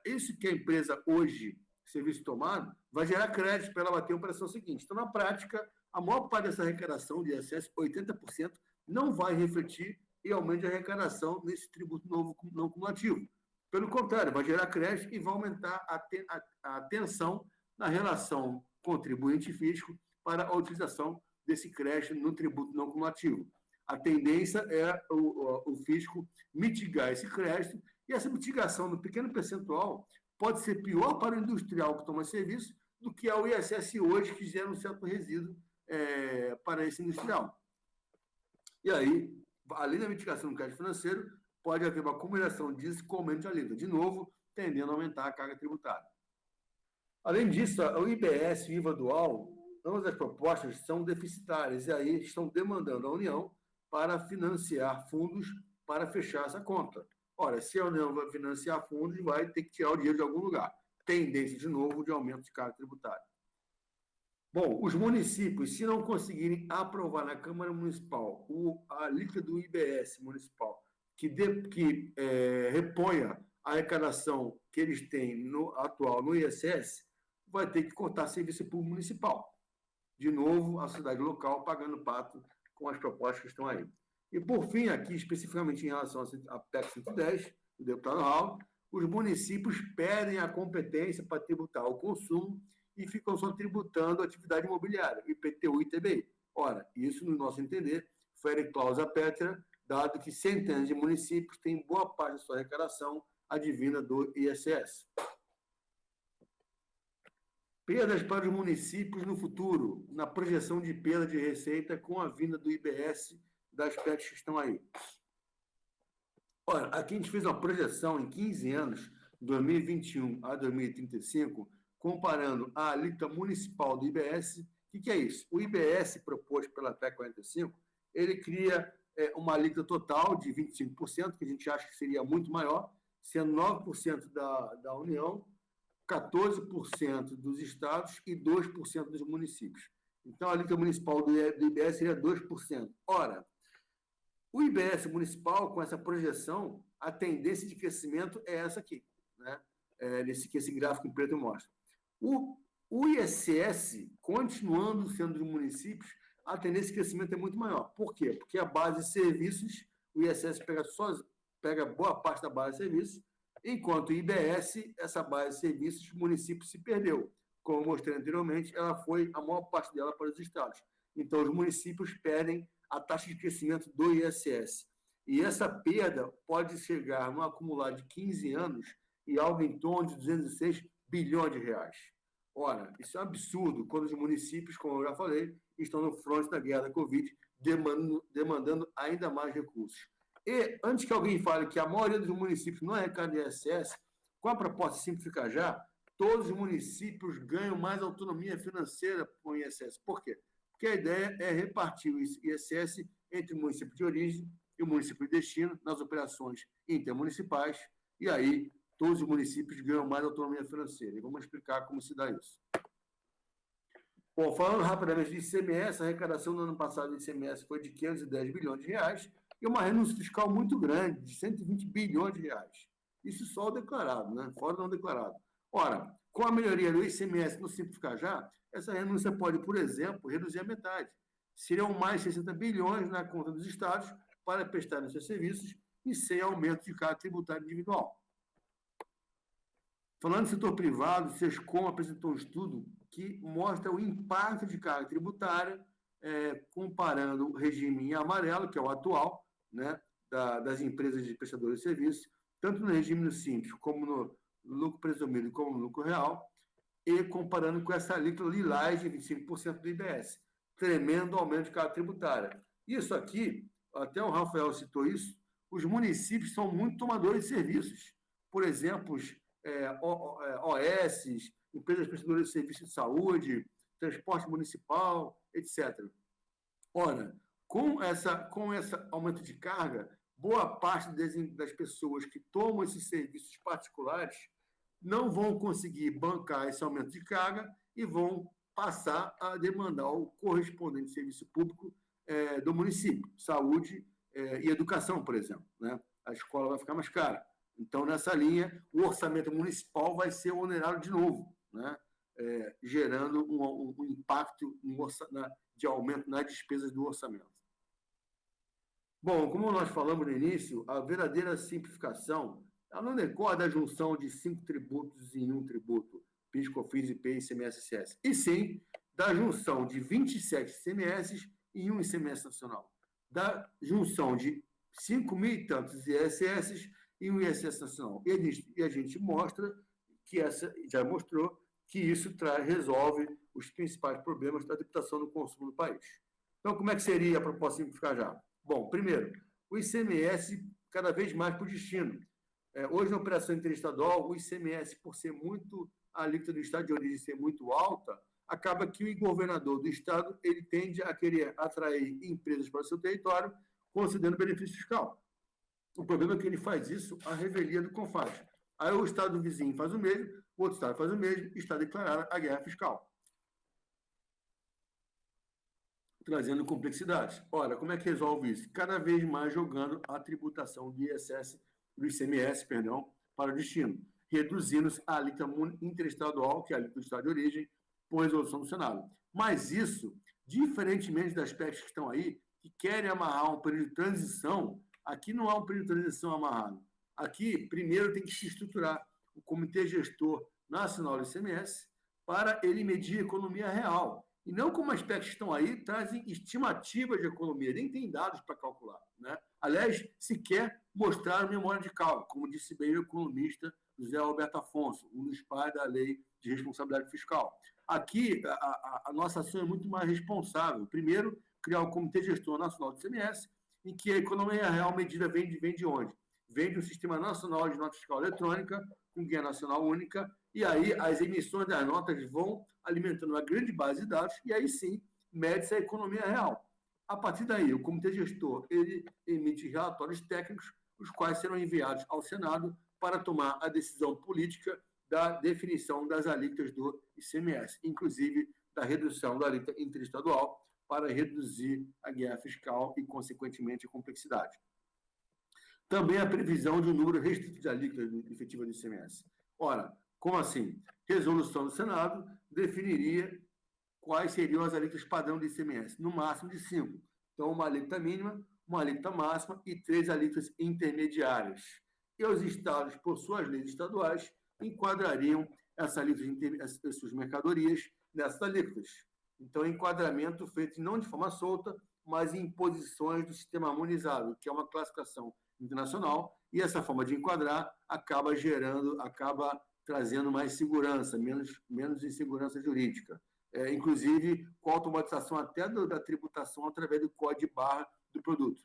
[SPEAKER 4] isso que a empresa hoje, serviço tomado, vai gerar crédito para ela bater a operação seguinte. Então, na prática, a maior parte dessa arrecadação de ISS, 80%, não vai refletir em aumento de arrecadação nesse tributo novo não cumulativo. Pelo contrário, vai gerar crédito e vai aumentar a tensão na relação contribuinte e fisco para a utilização desse crédito no tributo não cumulativo. A tendência é o fisco mitigar esse crédito, e essa mitigação no pequeno percentual pode ser pior para o industrial que toma serviço do que ao ISS hoje, que gera um certo resíduo para esse industrial. E aí, além da mitigação do crédito financeiro, pode haver uma combinação disso com aumento de alíquota, de novo, tendendo a aumentar a carga tributária. Além disso, o IBS e o IVA dual ambas as propostas são deficitárias e aí estão demandando a União para financiar fundos para fechar essa conta. Ora, se a União vai financiar fundos, vai ter que tirar o dinheiro de algum lugar. Tendência, de novo, de aumento de carga tributária. Bom, os municípios, se não conseguirem aprovar na Câmara Municipal a alíquota do IBS municipal, que reponha a arrecadação que eles têm atual no ISS, vai ter que cortar serviço público municipal. De novo, a sociedade local pagando pato com as propostas que estão aí. E, por fim, aqui, especificamente em relação à PEC 110, do deputado Raul, os municípios perdem a competência para tributar o consumo e ficam só tributando a atividade imobiliária, IPTU e ITBI. Ora, isso, no nosso entender, fere clausa pétrea, dado que centenas de municípios têm boa parte da sua arrecadação advinda do ISS. Perdas para os municípios no futuro, na projeção de perda de receita com a vinda do IBS das PECs que estão aí. Ora, aqui a gente fez uma projeção em 15 anos, 2021 a 2035, comparando a alíquota municipal do IBS. O que é isso? O IBS, proposto pela PEC 45, ele cria uma alíquota total de 25%, que a gente acha que seria muito maior, sendo 9% da União, 14% dos estados e 2% dos municípios. Então, a alíquota municipal do IBS seria 2%. Ora, o IBS municipal, com essa projeção, a tendência de crescimento é essa aqui, né? Que esse gráfico em preto mostra. O ISS, continuando sendo dos municípios, a tendência de crescimento é muito maior. Por quê? Porque a base de serviços, o ISS pega boa parte da base de serviços, enquanto o IBS, essa base de serviços, o município se perdeu. Como eu mostrei anteriormente, ela foi a maior parte dela para os estados. Então, os municípios perdem a taxa de crescimento do ISS. E essa perda pode chegar no acumulado de 15 anos e algo em torno de 206 bilhões de reais. Ora, isso é um absurdo quando os municípios, como eu já falei, estão no fronte da guerra da Covid, demandando ainda mais recursos. E, antes que alguém fale que a maioria dos municípios não arrecada ISS, com a proposta Simplificar Já, todos os municípios ganham mais autonomia financeira com o ISS. Por quê? Porque a ideia é repartir o ISS entre o município de origem e o município de destino nas operações intermunicipais, e aí todos os municípios ganham mais autonomia financeira. E vamos explicar como se dá isso. Bom, falando rapidamente de ICMS, a arrecadação no ano passado do ICMS foi de 510 bilhões de reais e uma renúncia fiscal muito grande, de 120 bilhões de reais. Isso só o declarado, né? Fora o não declarado. Ora, com a melhoria do ICMS no Simplificar Já, essa renúncia pode, por exemplo, reduzir a metade. Seriam mais 60 bilhões na conta dos estados para prestarem seus serviços e sem aumento de carga tributária individual. Falando do setor privado, o SESCOM apresentou um estudo que mostra o impacto de carga tributária, comparando o regime em amarelo, que é o atual, né, das empresas de prestadores de serviços, tanto no regime no Simples, como no lucro presumido, como no lucro real, e comparando com essa alíquota lilás de 25% do IBS. Tremendo aumento de carga tributária. Isso aqui, até o Rafael citou isso, os municípios são muito tomadores de serviços. Por exemplo, OS, empresas prestadoras de serviços de saúde, transporte municipal, etc. Ora, com esse aumento de carga, boa parte das pessoas que tomam esses serviços particulares não vão conseguir bancar esse aumento de carga e vão passar a demandar o correspondente serviço público do município, saúde e educação, por exemplo, né? A escola vai ficar mais cara. Então, nessa linha, o orçamento municipal vai ser onerado de novo, né? Gerando um impacto de aumento nas despesas do orçamento. Bom, como nós falamos no início, a verdadeira simplificação ela não decorre da junção de 5 tributos em um tributo, PIS, COFINS, IPI, ICMS, ICS, e sim da junção de 27 ICMS em um ICMS nacional, da junção de 5.000 e tantos ISS em um ISS nacional. E a gente mostra que já mostrou que isso resolve os principais problemas da tributação do consumo no país. Então, como é que seria a proposta Simplificar Já? Bom, primeiro, o ICMS cada vez mais por destino. Hoje, na operação interestadual, o ICMS, por ser muito a alíquota do estado de origem ser muito alta, acaba que o governador do estado ele tende a querer atrair empresas para o seu território, concedendo benefício fiscal. O problema é que ele faz isso à revelia do CONFAS. Aí o estado vizinho faz o mesmo, o outro estado faz o mesmo, e está declarada a guerra fiscal, trazendo complexidades. Ora, como é que resolve isso? Cada vez mais jogando a tributação do ISS, do ICMS, para o destino, reduzindo-se a alíquota interestadual, que é a alíquota do estado de origem, por resolução do Senado. Mas isso, diferentemente das PECs que estão aí, que querem amarrar um período de transição, aqui não há um período de transição amarrado. Aqui, primeiro, tem que se estruturar o Comitê Gestor Nacional do ICMS para ele medir a economia real. E não como as PECs que estão aí, trazem estimativas de economia, nem tem dados para calcular. Né? Aliás, sequer mostraram memória de cálculo, como disse bem o economista José Alberto Afonso, um dos pais da Lei de Responsabilidade Fiscal. Aqui, a nossa ação é muito mais responsável. Primeiro, criar o Comitê Gestor Nacional do ICMS, em que a economia real medida vem de onde? Vem de um Sistema Nacional de Nota Fiscal Eletrônica, com guia nacional única, e aí as emissões das notas vão alimentando uma grande base de dados, e aí sim, mede-se a economia real. A partir daí, o Comitê Gestor ele emite relatórios técnicos, os quais serão enviados ao Senado para tomar a decisão política da definição das alíquotas do ICMS, inclusive da redução da alíquota interestadual, para reduzir a guerra fiscal e, consequentemente, a complexidade. Também a previsão de um número restrito de alíquotas efetiva do ICMS. Ora, como assim? Resolução do Senado definiria quais seriam as alíquotas padrão do ICMS, no máximo de 5. Então, uma alíquota mínima, uma alíquota máxima e 3 alíquotas intermediárias. E os estados, por suas leis estaduais, enquadrariam essas suas mercadorias nessas alíquotas. Então, enquadramento feito não de forma solta, mas em posições do sistema harmonizado, que é uma classificação internacional, e essa forma de enquadrar acaba trazendo mais segurança, menos insegurança jurídica. Inclusive, com a automatização até da tributação através do código de barra do produto.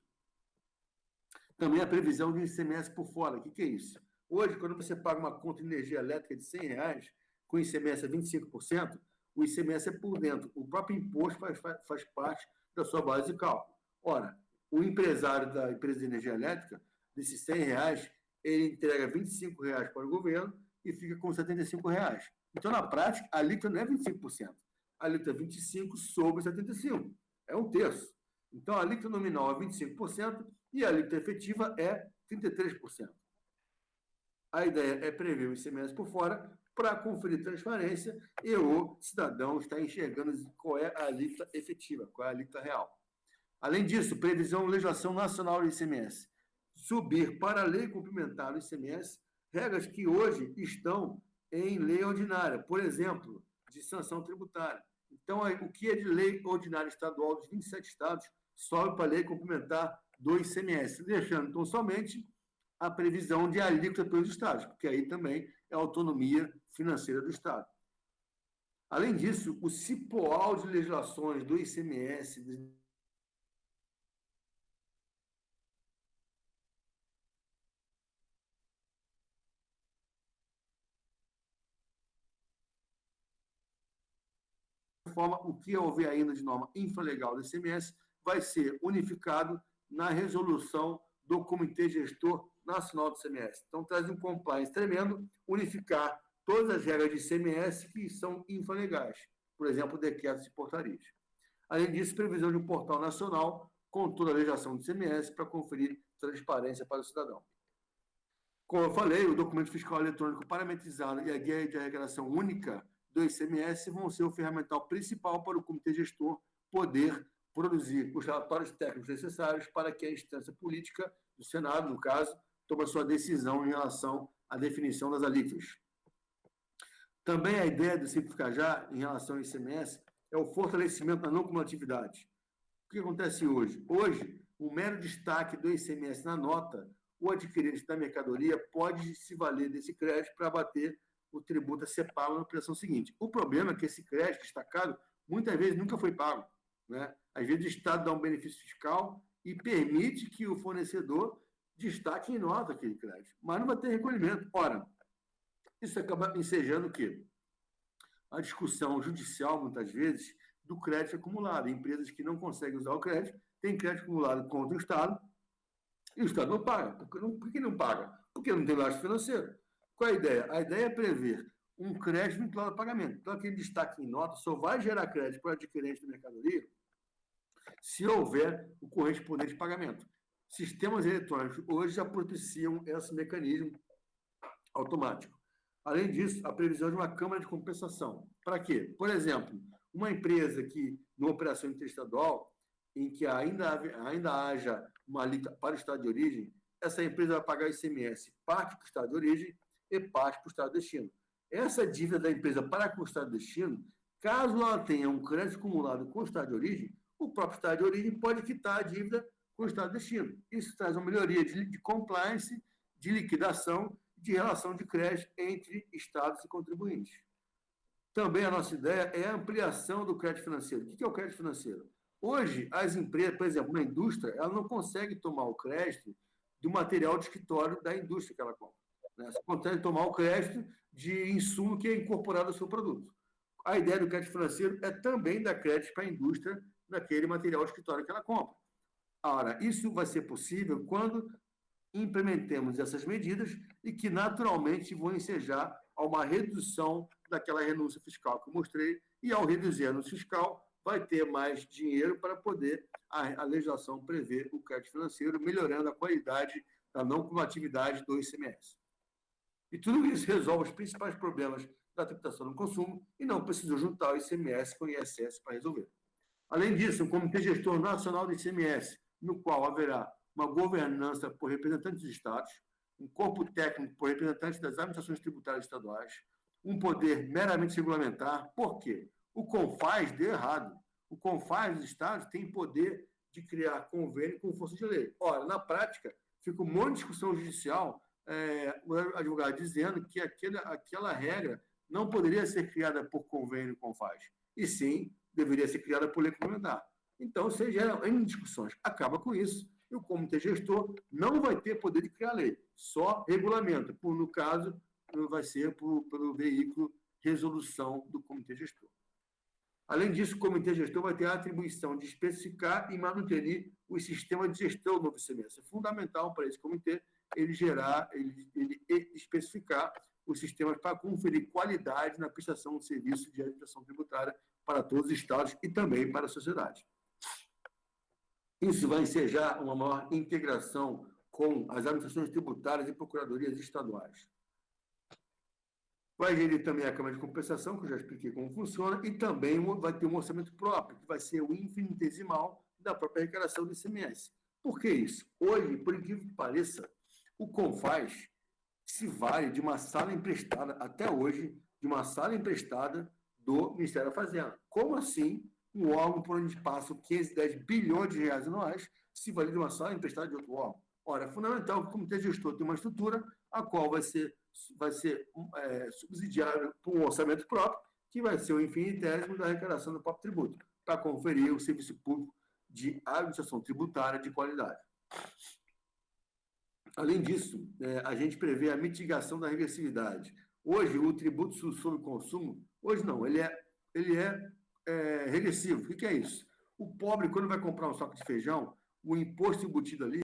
[SPEAKER 4] Também a previsão de ICMS por fora. O que é isso? Hoje, quando você paga uma conta de energia elétrica de R$100, com ICMS a 25%, o ICMS é por dentro. O próprio imposto faz parte da sua base de cálculo. Ora, o empresário da empresa de energia elétrica, desses R$100, ele entrega R$25 para o governo e fica com R$75. Então, na prática, a alíquota não é 25%. A alíquota é 25% sobre 75%. É um terço. Então, a alíquota nominal é 25% e a alíquota efetiva é 33%. A ideia é prever o ICMS por fora para conferir transparência e o cidadão está enxergando qual é a alíquota efetiva, qual é a alíquota real. Além disso, previsão legislação nacional do ICMS. Subir para a lei complementar do ICMS regras que hoje estão em lei ordinária, por exemplo, de sanção tributária. Então, o que é de lei ordinária estadual dos 27 estados sobe para a lei complementar do ICMS, deixando, então, somente a previsão de alíquota pelos estados, porque aí também é a autonomia financeira do estado. Além disso, o cipoal de legislações do ICMS, forma, o que houver ainda de norma infralegal do ICMS vai ser unificado na resolução do Comitê Gestor Nacional do ICMS. Então, traz um compliance tremendo, unificar todas as regras de ICMS que são infralegais, por exemplo, decretos e portarias. Além disso, previsão de um portal nacional com toda a legislação do ICMS para conferir transparência para o cidadão. Como eu falei, o documento fiscal eletrônico parametrizado e a guia de arrecadação única do ICMS vão ser o ferramental principal para o Comitê Gestor poder produzir os relatórios técnicos necessários para que a instância política do Senado, no caso, tome a sua decisão em relação à definição das alíquotas. Também a ideia do Simplificar Já, em relação ao ICMS, é o fortalecimento da não cumulatividade. O que acontece hoje? Hoje, o mero destaque do ICMS na nota, o adquirente da mercadoria pode se valer desse crédito para abater o tributo a ser pago na operação seguinte. O problema é que esse crédito destacado, muitas vezes, nunca foi pago. Né? Às vezes, o Estado dá um benefício fiscal e permite que o fornecedor destaque em nota aquele crédito, mas não vai ter recolhimento. Ora, isso acaba ensejando o quê? a discussão judicial, muitas vezes, do crédito acumulado. Empresas que não conseguem usar o crédito, têm crédito acumulado contra o Estado, e o Estado não paga. Por que não paga? Porque não tem lastro financeiro. Qual é a ideia? A ideia é prever um crédito vinculado ao pagamento. Então, aquele destaque em nota só vai gerar crédito para o adquirente da mercadoria se houver o correspondente de pagamento. Sistemas eletrônicos hoje já propiciam esse mecanismo automático. Além disso, a previsão de uma câmara de compensação. Para quê? Por exemplo, uma empresa que, numa operação interestadual, em que ainda haja uma alíquota para o Estado de origem, essa empresa vai pagar ICMS parte para o Estado de origem e parte para o Estado de destino. Essa dívida da empresa para com o Estado de destino, caso ela tenha um crédito acumulado com o Estado de origem, o próprio Estado de origem pode quitar a dívida com o Estado de destino. Isso traz uma melhoria de compliance, de liquidação, de relação de crédito entre Estados e contribuintes. Também a nossa ideia é a ampliação do crédito financeiro. O que é o crédito financeiro? Hoje, as empresas, por exemplo, na indústria, ela não consegue tomar o crédito do material de escritório da indústria que ela compra. Né? Você consegue tomar o crédito de insumo que é incorporado ao seu produto. A ideia do crédito financeiro é também dar crédito para a indústria naquele material de escritório que ela compra. Ora, isso vai ser possível quando implementemos essas medidas e que naturalmente vão ensejar a uma redução daquela renúncia fiscal que eu mostrei, e ao reduzir a renúncia fiscal, vai ter mais dinheiro para poder a legislação prever o crédito financeiro, melhorando a qualidade da não cumulatividade do ICMS. E tudo isso resolve os principais problemas da tributação no consumo e não precisou juntar o ICMS com o ISS para resolver. Além disso, o Comitê Gestor Nacional do ICMS, no qual haverá uma governança por representantes dos estados, um corpo técnico por representantes das administrações tributárias estaduais, um poder meramente regulamentar. Por quê? O CONFAS deu errado. O CONFAS dos estados tem poder de criar convênio com força de lei. Ora, na prática, fica um monte de discussão judicial, o advogado dizendo que aquela regra não poderia ser criada por convênio CONFAS, e sim deveria ser criada por lei complementar. Então, você gera N discussões. Acaba com isso, e o comitê gestor não vai ter poder de criar lei, só regulamento. No caso, vai ser pelo veículo resolução do comitê gestor. Além disso, o comitê gestor vai ter a atribuição de especificar e manutenir o sistema de gestão do novo ICMS. É fundamental para esse comitê ele especificar os sistemas para conferir qualidade na prestação de serviço de administração tributária para todos os estados e também para a sociedade. Isso vai ensejar uma maior integração com as administrações tributárias e procuradorias estaduais. Vai gerir também a Câmara de Compensação, que eu já expliquei como funciona, e também vai ter um orçamento próprio, que vai ser o infinitesimal da própria arrecadação do ICMS. Por que isso? Hoje, por incrível que pareça, o CONFAS se vale de uma sala emprestada, até hoje, de uma sala emprestada do Ministério da Fazenda. Como assim um órgão por onde passam 510 bilhões de reais anuais se vale de uma sala emprestada de outro órgão? Ora, é fundamental que o comitê gestor tenha uma estrutura a qual vai ser subsidiado por um orçamento próprio, que vai ser o infinitésimo da arrecadação do próprio tributo, para conferir o serviço público de administração tributária de qualidade. Além disso, a gente prevê a mitigação da regressividade. Hoje, o tributo sobre o consumo, hoje não, ele é regressivo. O que é isso? O pobre, quando vai comprar um saco de feijão, o imposto embutido ali,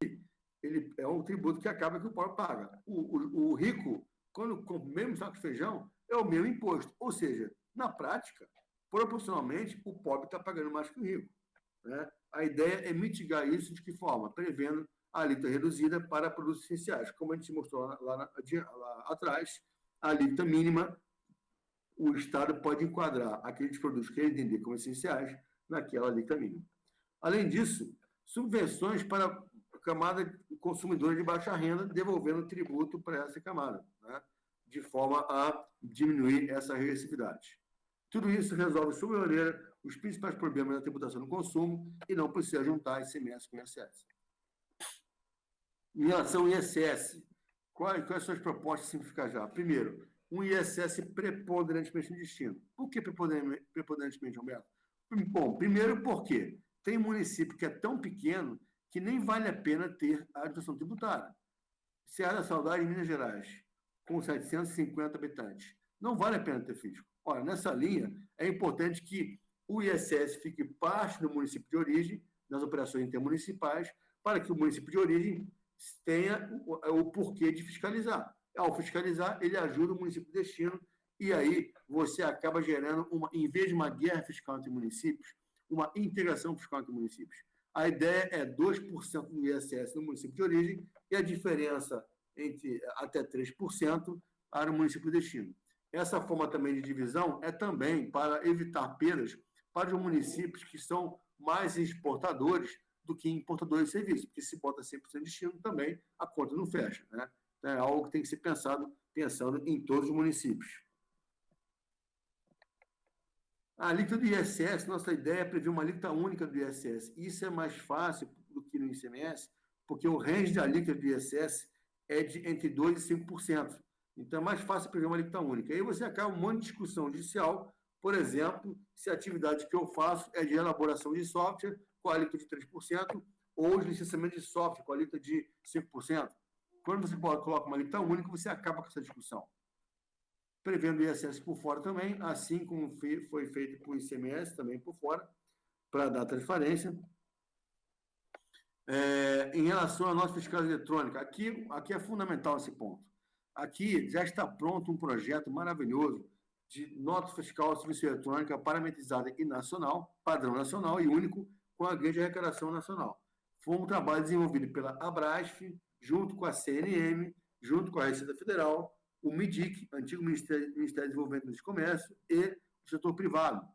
[SPEAKER 4] ele é um tributo que acaba que o pobre paga. O rico, quando compra o mesmo saco de feijão, é o mesmo imposto. Ou seja, na prática, proporcionalmente, o pobre está pagando mais que o rico. Né? A ideia é mitigar isso de que forma? Prevendo a alíquota reduzida para produtos essenciais. Como a gente mostrou lá atrás, a alíquota mínima, o Estado pode enquadrar aqueles produtos que ele entender como essenciais naquela alíquota mínima. Além disso, subvenções para a camada consumidora de baixa renda, devolvendo tributo para essa camada, né? De forma a diminuir essa regressividade. Tudo isso resolve, sob maneira, os principais problemas da tributação no consumo e não precisa juntar ICMS com ISS. Em relação ao ISS, quais são as propostas de simplificar já? Primeiro, um ISS preponderantemente no destino. Por que preponderantemente, Roberto? Bom, primeiro porque tem município que é tão pequeno que nem vale a pena ter a administração tributária. Serra da Saudade, Minas Gerais, com 750 habitantes, não vale a pena ter fisco. Olha, nessa linha, é importante que o ISS fique parte do município de origem, nas operações intermunicipais, para que o município de origem tenha o porquê de fiscalizar. Ao fiscalizar, ele ajuda o município de destino, e aí você acaba gerando, em vez de uma guerra fiscal entre municípios, uma integração fiscal entre municípios. A ideia é 2% do ISS no município de origem e a diferença entre até 3% para o município de destino. Essa forma também de divisão é também para evitar perdas para os municípios que são mais exportadores do que importadores de serviços, porque se bota 100% de destino também, a conta não fecha, né? É algo que tem que ser pensando em todos os municípios. A alíquota do ISS, nossa ideia é prever uma alíquota única do ISS. Isso é mais fácil do que no ICMS, porque o range de alíquota do ISS é de entre 2% e 5%. Então, é mais fácil prever uma alíquota única. Aí você acaba um monte de discussão judicial, por exemplo, se a atividade que eu faço é de elaboração de software com a alíquota de 3%, ou de licenciamento de software com a alíquota de 5%. Quando você coloca uma alíquota única, você acaba com essa discussão. Prevendo o ISS por fora também, assim como foi feito com o ICMS, também por fora, para dar transparência. Em relação à nota fiscal eletrônica, aqui é fundamental esse ponto. Aqui já está pronto um projeto maravilhoso de nota fiscal de serviço eletrônica parametrizada e nacional, padrão nacional e único, com a grande arrecadação nacional. Foi um trabalho desenvolvido pela Abrasf, junto com a CNM, junto com a Receita Federal, o MIDIC, antigo Ministério de Desenvolvimento de Comércio, e o setor privado.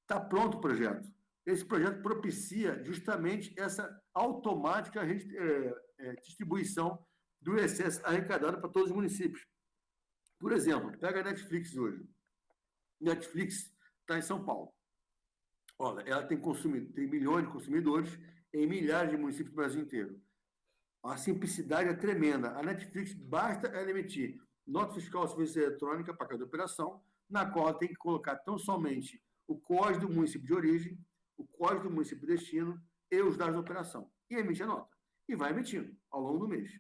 [SPEAKER 4] Está pronto o projeto. Esse projeto propicia justamente essa automática distribuição do ISS arrecadado para todos os municípios. Por exemplo, pega a Netflix hoje. Netflix está em São Paulo. Olha, ela tem milhões de consumidores em milhares de municípios do Brasil inteiro. A simplicidade é tremenda. A Netflix basta ela emitir nota fiscal de serviço eletrônica para cada operação, na qual ela tem que colocar tão somente o código do município de origem, o código do município de destino e os dados da operação. E emite a nota. E vai emitindo ao longo do mês.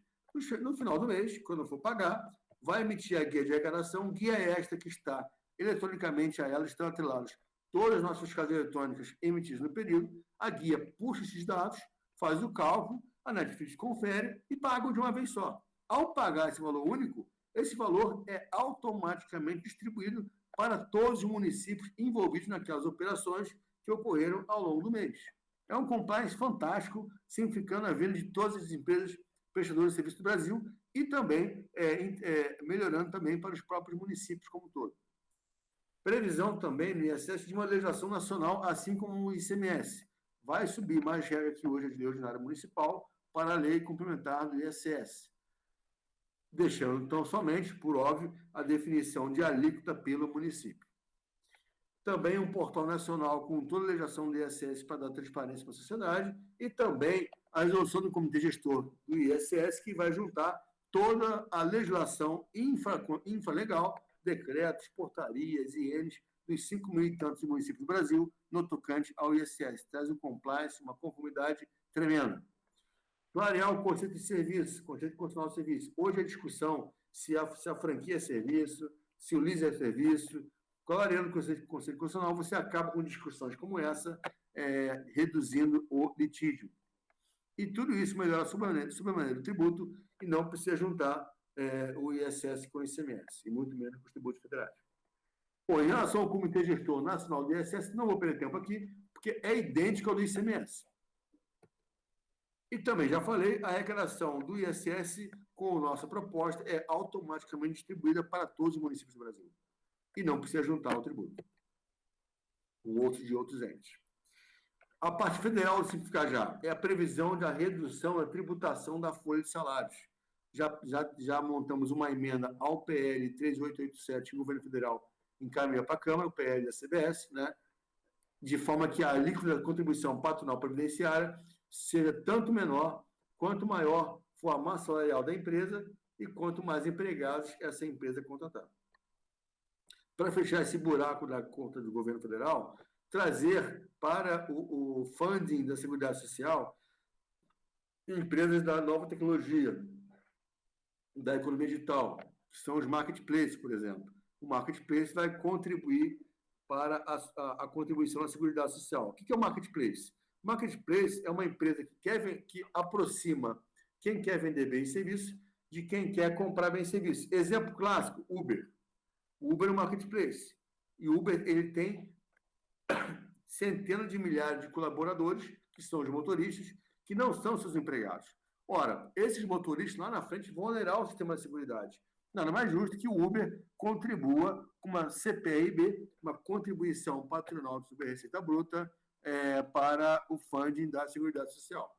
[SPEAKER 4] No final do mês, quando for pagar, vai emitir a guia de arrecadação, guia esta que está eletronicamente a ela, estão atrelados todas as nossas fiscais eletrônicas emitidas no período, a guia puxa esses dados, faz o cálculo, a Netflix confere e paga de uma vez só. Ao pagar esse valor único, esse valor é automaticamente distribuído para todos os municípios envolvidos naquelas operações que ocorreram ao longo do mês. É um compliance fantástico, simplificando a vida de todas as empresas prestadoras de serviço do Brasil e também melhorando também para os próprios municípios como um todo. Previsão também no ISS de uma legislação nacional, assim como o ICMS. Vai subir mais regra que hoje é de lei ordinária municipal para a lei complementar do ISS, deixando, então, somente, por óbvio, a definição de alíquota pelo município. Também um portal nacional com toda a legislação do ISS para dar transparência para a sociedade e também a resolução do Comitê Gestor do ISS, que vai juntar toda a legislação infralegal, decretos, portarias e INs dos 5 mil e tantos municípios do Brasil no tocante ao ISS. Traz um compliance, uma conformidade tremenda. Clarear o conceito de serviço, conceito constitucional de serviço. Hoje a discussão se a franquia é serviço, se o lease é serviço. Clareando o conceito constitucional, você acaba com discussões como essa, reduzindo o litígio. E tudo isso melhora sob a maneira do tributo e não precisa juntar o ISS com o ICMS, e muito menos com os tributos federais. Bom, em relação ao Comitê Gestor Nacional do ISS, não vou perder tempo aqui, porque é idêntico ao do ICMS. E também já falei, a arrecadação do ISS, com nossa proposta, é automaticamente distribuída para todos os municípios do Brasil. E não precisa juntar o tributo com outros de outros entes. A parte federal, de simplificar já, é a previsão da redução da tributação da folha de salários. Já montamos uma emenda ao PL 3887, que o governo federal encaminha para a Câmara, o PL da CBS, né, de forma que a alíquota da contribuição patronal previdenciária seja tanto menor quanto maior for a massa salarial da empresa e quanto mais empregados essa empresa contratar. Para fechar esse buraco da conta do governo federal, trazer para o funding da Seguridade Social empresas da nova tecnologia, da economia digital, que são os marketplaces, por exemplo. o marketplace vai contribuir para a contribuição à Seguridade Social. O que é o marketplace? O marketplace é uma empresa que aproxima quem quer vender bens e serviços de quem quer comprar bens e serviços. Exemplo clássico, Uber. O Uber é um marketplace. E o Uber ele tem centenas de milhares de colaboradores, que são os motoristas, que não são seus empregados. Ora, esses motoristas lá na frente vão onerar o sistema de seguridade. Nada mais justo que o Uber contribua com uma CPIB, uma contribuição patronal sobre a Receita Bruta, para o funding da Seguridade Social.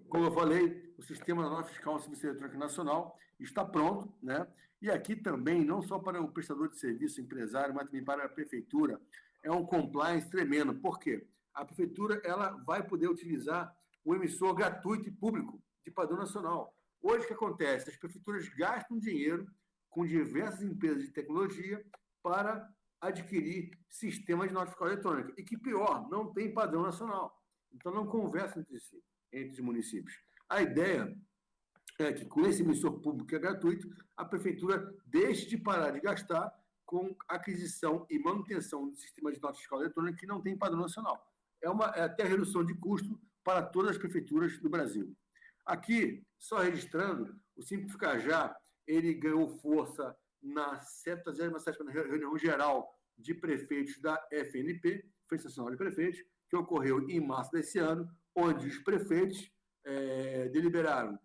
[SPEAKER 4] Como eu falei, o sistema da nota fiscal no Serviço Eletrônico Nacional está pronto, né? E aqui também, não só para o prestador de serviço, empresário, mas também para a prefeitura, é um compliance tremendo. Por quê? A prefeitura ela vai poder utilizar o emissor gratuito e público de padrão nacional. Hoje, o que acontece? As prefeituras gastam dinheiro com diversas empresas de tecnologia para adquirir sistemas de nota fiscal eletrônica. E que pior, não tem padrão nacional. Então, não conversam entre si, entre os municípios. A ideia é que, com esse emissor público que é gratuito, a prefeitura deixe de parar de gastar com aquisição e manutenção de sistemas de nota fiscal eletrônica que não tem padrão nacional. É até redução de custo para todas as prefeituras do Brasil. Aqui, só registrando, o Simplificar Já, ele ganhou força na 77ª reunião geral de prefeitos da FNP, Frente Nacional de Prefeitos, que ocorreu em março desse ano, onde os prefeitos deliberaram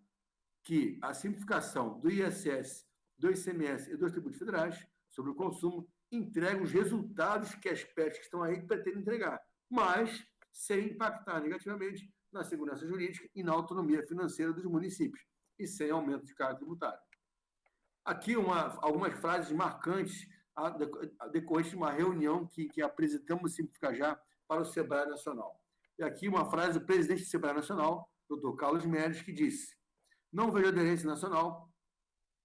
[SPEAKER 4] que a simplificação do ISS, do ICMS e dos tributos federais sobre o consumo entrega os resultados que as PETs que estão aí pretendem entregar, mas sem impactar negativamente na segurança jurídica e na autonomia financeira dos municípios, e sem aumento de carga tributária. Aqui algumas frases marcantes decorrentes de uma reunião que apresentamos Simplificar Já para o Sebrae Nacional. E aqui uma frase do presidente do Sebrae Nacional, Dr. Carlos Médici, que disse: não vejo aderência nacional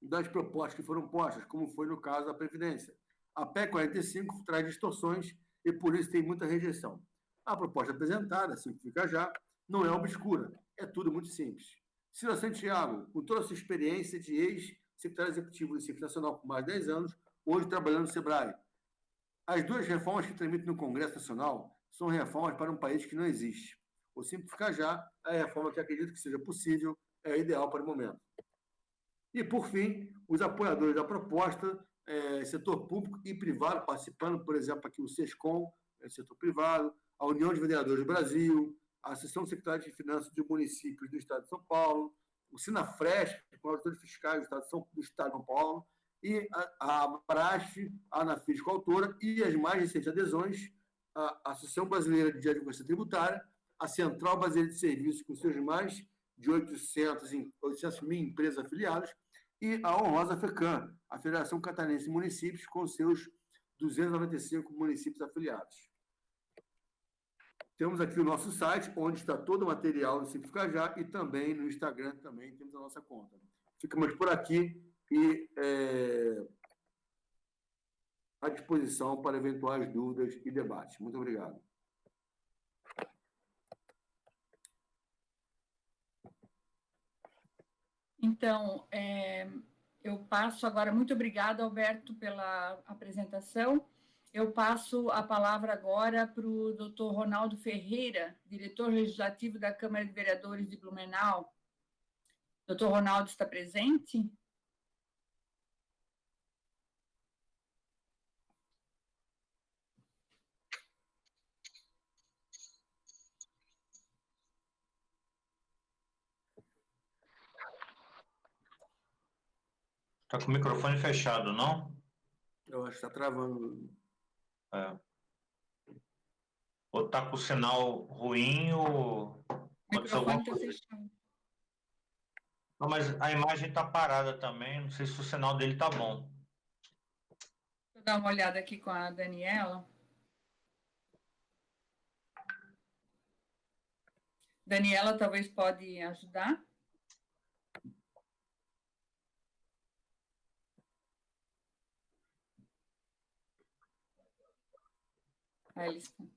[SPEAKER 4] das propostas que foram postas, como foi no caso da Previdência. A PEC 45 traz distorções e, por isso, tem muita rejeição. A proposta apresentada, Simplificar Já, não é obscura, é tudo muito simples. Cila Santiago, com toda a sua experiência de ex-secretário executivo do Simples Nacional por mais de 10 anos, hoje trabalhando no Sebrae. As duas reformas que tramitam no Congresso Nacional são reformas para um país que não existe. O Simplificar Já é a reforma que acredito que seja possível, é ideal para o momento. E, por fim, os apoiadores da proposta, setor público e privado, participando, por exemplo, aqui o SESCOM, setor privado, a União de Vereadores do Brasil, a Associação de Secretários de Finanças de Municípios do Estado de São Paulo, o Sinafresp, com auditores fiscais do Estado de São Paulo, e a Brasf, a Anafis coautora, e as mais recentes adesões, a Associação Brasileira de Advocacia Tributária, a Central Brasileira de Serviços, com seus mais de 800 mil empresas afiliadas, e a Honrosa FECAM, a Federação Catarinense de Municípios, com seus 295 municípios afiliados. Temos aqui o nosso site, onde está todo o material do Simplificar Já, e também no Instagram também temos a nossa conta. Ficamos por aqui e à disposição para eventuais dúvidas e debates. Muito obrigado.
[SPEAKER 1] Então, eu passo agora, muito obrigada, Alberto, pela apresentação. Eu passo a palavra agora para o doutor Ronaldo Ferreira, diretor legislativo da Câmara de Vereadores de Blumenau. Doutor Ronaldo está presente?
[SPEAKER 2] Está com o microfone fechado, não?
[SPEAKER 4] Eu acho que está travando.
[SPEAKER 2] Ou está com o sinal ruim, ou...
[SPEAKER 1] O microfone está fechado.
[SPEAKER 2] Não, mas a imagem está parada também, não sei se o sinal dele está bom.
[SPEAKER 1] Vou dar uma olhada aqui com a Daniela. Daniela, talvez pode ajudar? Aí eles estão.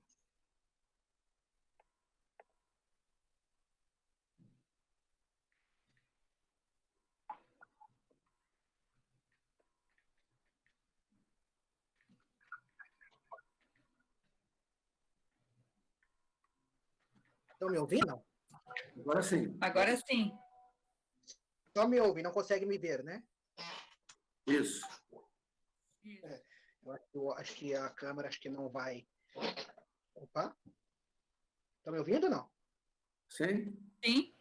[SPEAKER 5] Estão me ouvindo? Não.
[SPEAKER 4] Agora sim.
[SPEAKER 1] Agora sim.
[SPEAKER 5] Só me ouvem, não consegue me ver, né?
[SPEAKER 4] Isso.
[SPEAKER 5] Eu acho que a câmera acho que não vai. Opa! Estão me ouvindo ou não?
[SPEAKER 4] Sim?
[SPEAKER 1] Sim.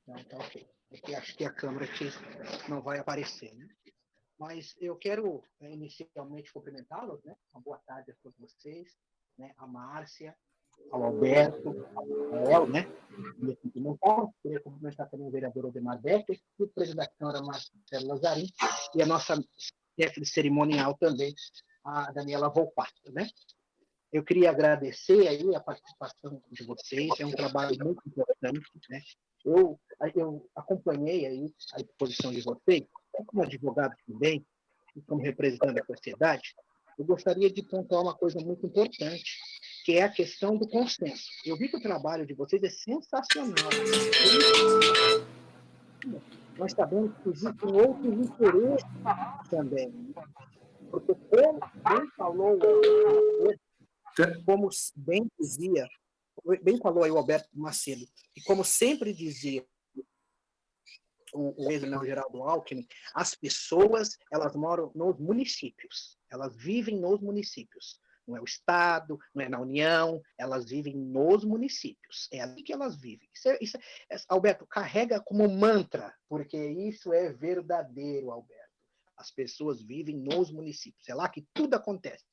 [SPEAKER 5] Não, tá ok. Porque acho que a câmera aqui não vai aparecer, né? Mas eu quero inicialmente cumprimentá-los, né? Uma boa tarde a todos vocês, né? A Márcia, ao Alberto, ao Rafael, né? Queria cumprimentar também o vereador Odemar Becker, o presidente da Câmara, Marcelo Lazzarin, e a nossa chefe de cerimonial também, a Daniela Volpato, né? Eu queria agradecer aí a participação de vocês, é um trabalho muito importante, né? Eu acompanhei aí a exposição de vocês, como advogado também, e como representante da sociedade, eu gostaria de pontuar uma coisa muito importante, que é a questão do consenso. Eu vi que o trabalho de vocês é sensacional. Nós sabemos que existem outros interesses também, porque como bem falou, como bem falou aí o Alberto Macedo, e como sempre dizia o ex-general Geraldo Alckmin, as pessoas, elas moram nos municípios, elas vivem nos municípios. Não é o Estado, não é na União, elas vivem nos municípios. É ali que elas vivem. Alberto, carrega como mantra, porque isso é verdadeiro, Alberto. As pessoas vivem nos municípios. É lá que tudo acontece.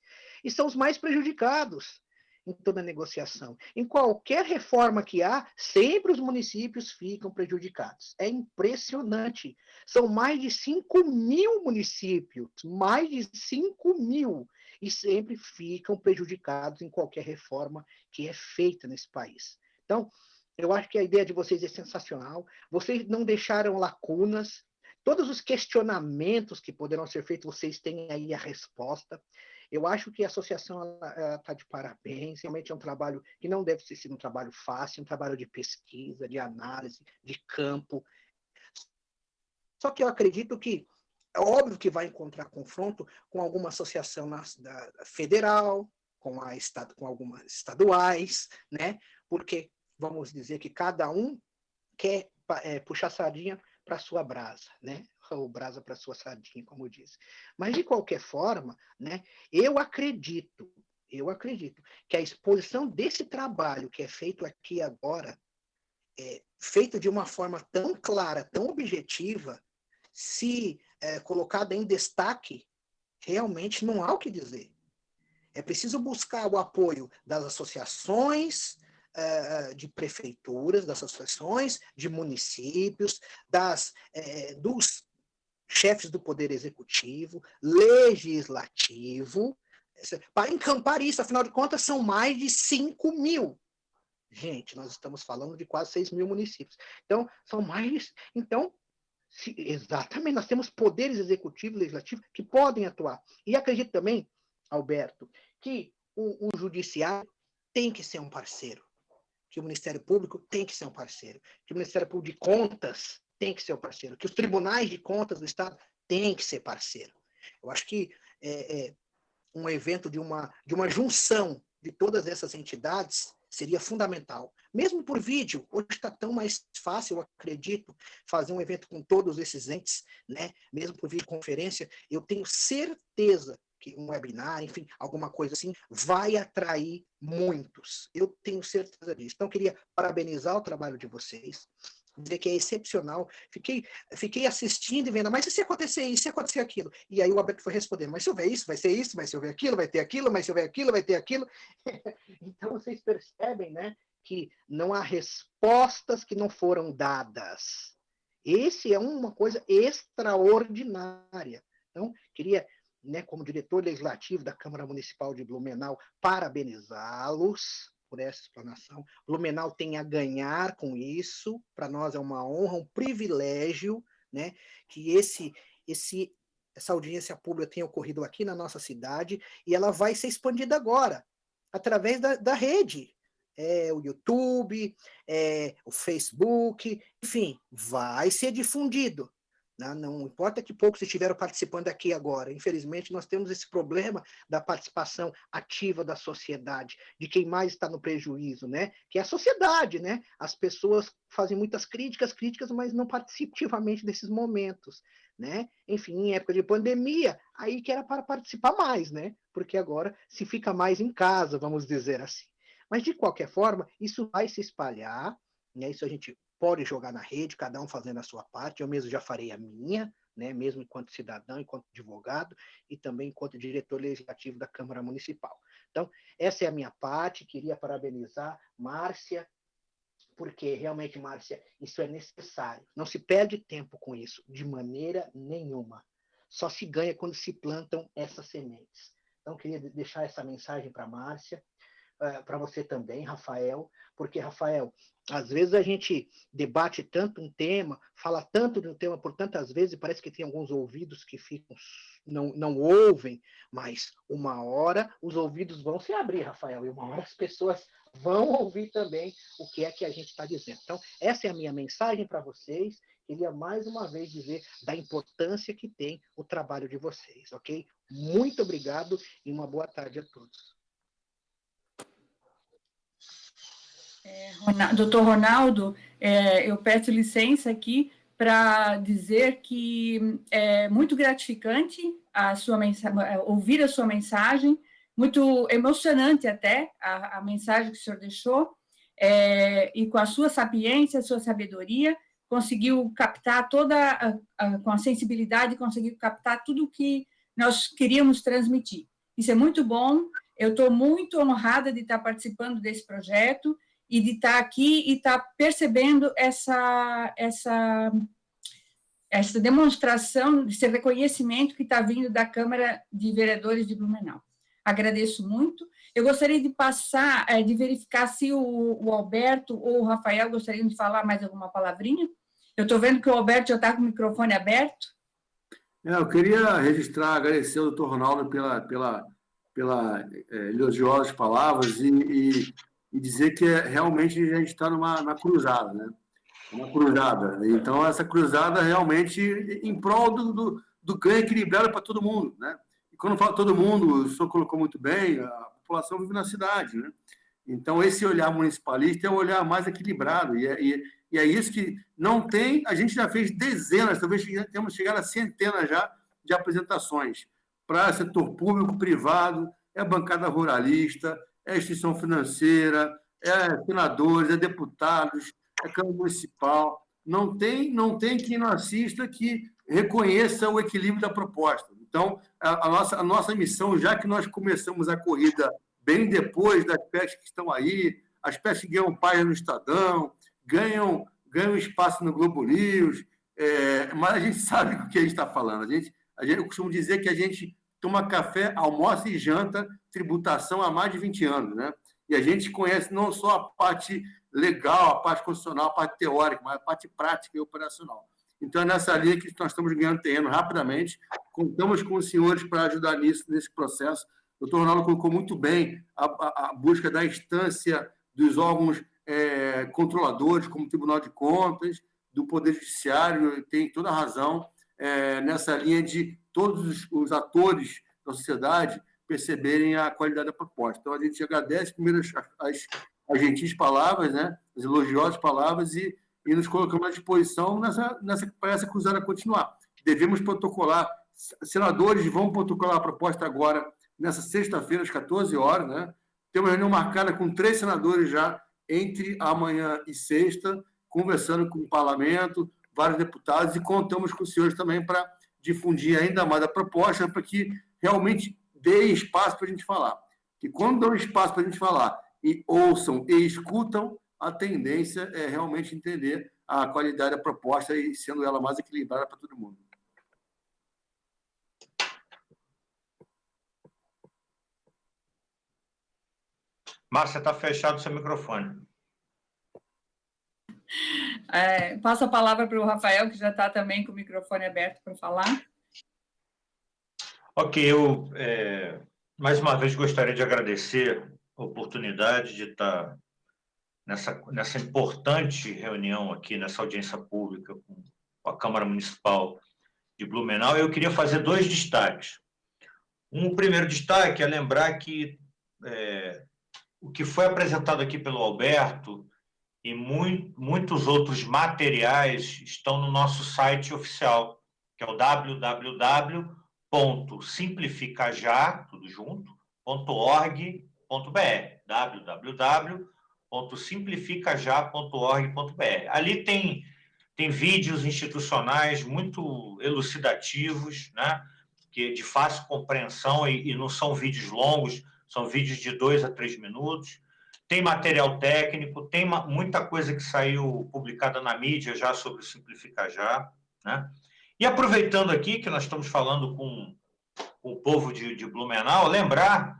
[SPEAKER 5] E são os mais prejudicados em toda negociação. Em qualquer reforma que há, sempre os municípios ficam prejudicados. É impressionante. São mais de 5.000 municípios, mais de 5.000, e sempre ficam prejudicados em qualquer reforma que é feita nesse país. Então, eu acho que a ideia de vocês é sensacional. Vocês não deixaram lacunas. Todos os questionamentos que poderão ser feitos, vocês têm aí a resposta. Eu acho que a associação está de parabéns, realmente é um trabalho que não deve ser um trabalho fácil, um trabalho de pesquisa, de análise, de campo. Só que eu acredito que é óbvio que vai encontrar confronto com alguma associação federal, com algumas estaduais, né? Porque vamos dizer que cada um quer puxar a sardinha para a sua brasa, né? Ou brasa para a sua sardinha, como diz. Mas, de qualquer forma, né, eu acredito que a exposição desse trabalho que é feito aqui agora, feito de uma forma tão clara, tão objetiva, se colocada em destaque, realmente não há o que dizer. É preciso buscar o apoio das associações, de prefeituras, das associações, de municípios, dos chefes do Poder Executivo, Legislativo, para encampar isso. Afinal de contas, são mais de 5.000. Gente, nós estamos falando de quase 6.000 municípios. Então, são mais... Então, exatamente, nós temos poderes executivo e legislativo que podem atuar. E acredito também, Alberto, que o judiciário tem que ser um parceiro, que o Ministério Público tem que ser um parceiro, que o Ministério Público de Contas tem que ser um parceiro, que os tribunais de contas do Estado têm que ser parceiro. Eu acho que um evento de uma junção de todas essas entidades seria fundamental. Mesmo por vídeo, hoje está tão mais fácil, eu acredito, fazer um evento com todos esses entes, né? Mesmo por videoconferência, eu tenho certeza que um webinar, enfim, alguma coisa assim, vai atrair muitos. Eu tenho certeza disso. Então, queria parabenizar o trabalho de vocês, dizer que é excepcional. Fiquei assistindo e vendo, mas e se acontecer isso, se acontecer aquilo? E aí o Alberto foi respondendo, mas se houver isso, vai ser isso, mas se houver aquilo, vai ter aquilo, mas se houver aquilo, vai ter aquilo. Então, vocês percebem, né, que não há respostas que não foram dadas. Esse é uma coisa extraordinária. Então, queria, né, como diretor legislativo da Câmara Municipal de Blumenau, parabenizá-los por essa explanação. Blumenau tem a ganhar com isso, para nós é uma honra, um privilégio, né, que essa audiência pública tenha ocorrido aqui na nossa cidade, e ela vai ser expandida agora, através da rede, o YouTube, o Facebook, enfim, vai ser difundido. Não importa que poucos estiveram participando aqui agora. Infelizmente, nós temos esse problema da participação ativa da sociedade, de quem mais está no prejuízo, né? Que é a sociedade, né? As pessoas fazem muitas críticas, mas não participam ativamente desses momentos, né? Enfim, em época de pandemia, aí que era para participar mais, né? Porque agora se fica mais em casa, vamos dizer assim. Mas, de qualquer forma, isso vai se espalhar, né? Isso a gente pode jogar na rede, cada um fazendo a sua parte. Eu mesmo já farei a minha, né? Mesmo enquanto cidadão, enquanto advogado e também enquanto diretor legislativo da Câmara Municipal. Então, essa é a minha parte. Queria parabenizar Márcia, porque realmente, Márcia, isso é necessário. Não se perde tempo com isso, de maneira nenhuma. Só se ganha quando se plantam essas sementes. Então, queria deixar essa mensagem para a Márcia, para você também, Rafael, porque, Rafael, às vezes a gente debate tanto um tema, fala tanto de um tema por tantas vezes, e parece que tem alguns ouvidos que ficam, não ouvem, mas uma hora os ouvidos vão se abrir, Rafael, e uma hora as pessoas vão ouvir também o que é que a gente está dizendo. Então, essa é a minha mensagem para vocês. Queria mais uma vez dizer da importância que tem o trabalho de vocês, ok? Muito obrigado e uma boa tarde a todos.
[SPEAKER 1] Doutor Ronaldo, eu peço licença aqui para dizer que é muito gratificante ouvir a sua mensagem, muito emocionante até a mensagem que o senhor deixou, e com a sua sapiência, a sua sabedoria, conseguiu captar com a sensibilidade, conseguiu captar tudo o que nós queríamos transmitir. Isso é muito bom, eu estou muito honrada de estar participando desse projeto, e de estar aqui e estar percebendo essa demonstração, esse reconhecimento que está vindo da Câmara de Vereadores de Blumenau. Agradeço muito. Eu gostaria de passar, de verificar se o Alberto ou o Rafael gostariam de falar mais alguma palavrinha. Eu estou vendo que o Alberto já está com o microfone aberto.
[SPEAKER 4] Eu queria registrar, agradecer ao doutor Ronaldo pela elogiosas palavras e dizer que realmente a gente está numa cruzada, né? Uma cruzada. Então, essa cruzada realmente em prol do ganho equilibrado para todo mundo, né? E quando eu falo todo mundo, o senhor colocou muito bem, a população vive na cidade, né? Então, esse olhar municipalista é um olhar mais equilibrado, e é isso que não tem, a gente já fez dezenas, talvez temos chegado a centenas já de apresentações para setor público, privado, é a bancada ruralista, é instituição financeira, é senadores, é deputados, é Câmara Municipal. Não tem quem não assista que reconheça o equilíbrio da proposta. Então, a nossa missão, já que nós começamos a corrida bem depois das peças que estão aí, as peças que ganham página no Estadão, ganham espaço no Globo News, mas a gente sabe o que a gente está falando. Eu costumo dizer que a gente toma café, almoça e janta tributação há mais de 20 anos, né? E a gente conhece não só a parte legal, a parte constitucional, a parte teórica, mas a parte prática e operacional. Então, é nessa linha que nós estamos ganhando terreno rapidamente. Contamos com os senhores para ajudar nesse processo. O doutor Ronaldo colocou muito bem a busca da instância dos órgãos controladores, como o Tribunal de Contas, do Poder Judiciário, tem toda a razão nessa linha de todos os atores da sociedade perceberem a qualidade da proposta. Então, a gente agradece primeiro as gentis palavras, né, as elogiosas palavras, e nos colocamos à disposição para essa cruzada continuar. Devemos protocolar, senadores vão protocolar a proposta agora, nessa sexta-feira, às 14 horas, né? Tem uma reunião marcada com 3 senadores já, entre amanhã e sexta, conversando com o parlamento, vários deputados, e contamos com os senhores também para difundir ainda mais a proposta, para que realmente dê espaço para a gente falar. Que quando dão espaço para a gente falar e ouçam e escutam, a tendência é realmente entender a qualidade da proposta e sendo ela mais equilibrada para todo mundo.
[SPEAKER 2] Márcia, está fechado o seu microfone.
[SPEAKER 1] Passo a palavra para o Rafael, que já está também com o microfone aberto para falar.
[SPEAKER 2] Ok, eu mais uma vez gostaria de agradecer a oportunidade de estar nessa importante reunião aqui, nessa audiência pública com a Câmara Municipal de Blumenau. Eu queria fazer 2 destaques. O primeiro destaque é lembrar que o que foi apresentado aqui pelo Alberto e muitos outros materiais estão no nosso site oficial, que é o www.simplificajá, tudo junto, .org.br, www.simplificajá.org.br. Ali tem vídeos institucionais muito elucidativos, né? Que de fácil compreensão e não são vídeos longos, são vídeos de 2 a 3 minutos. Tem material técnico, tem muita coisa que saiu publicada na mídia já sobre o Simplifica Já, né? E aproveitando aqui que nós estamos falando com o povo de Blumenau, lembrar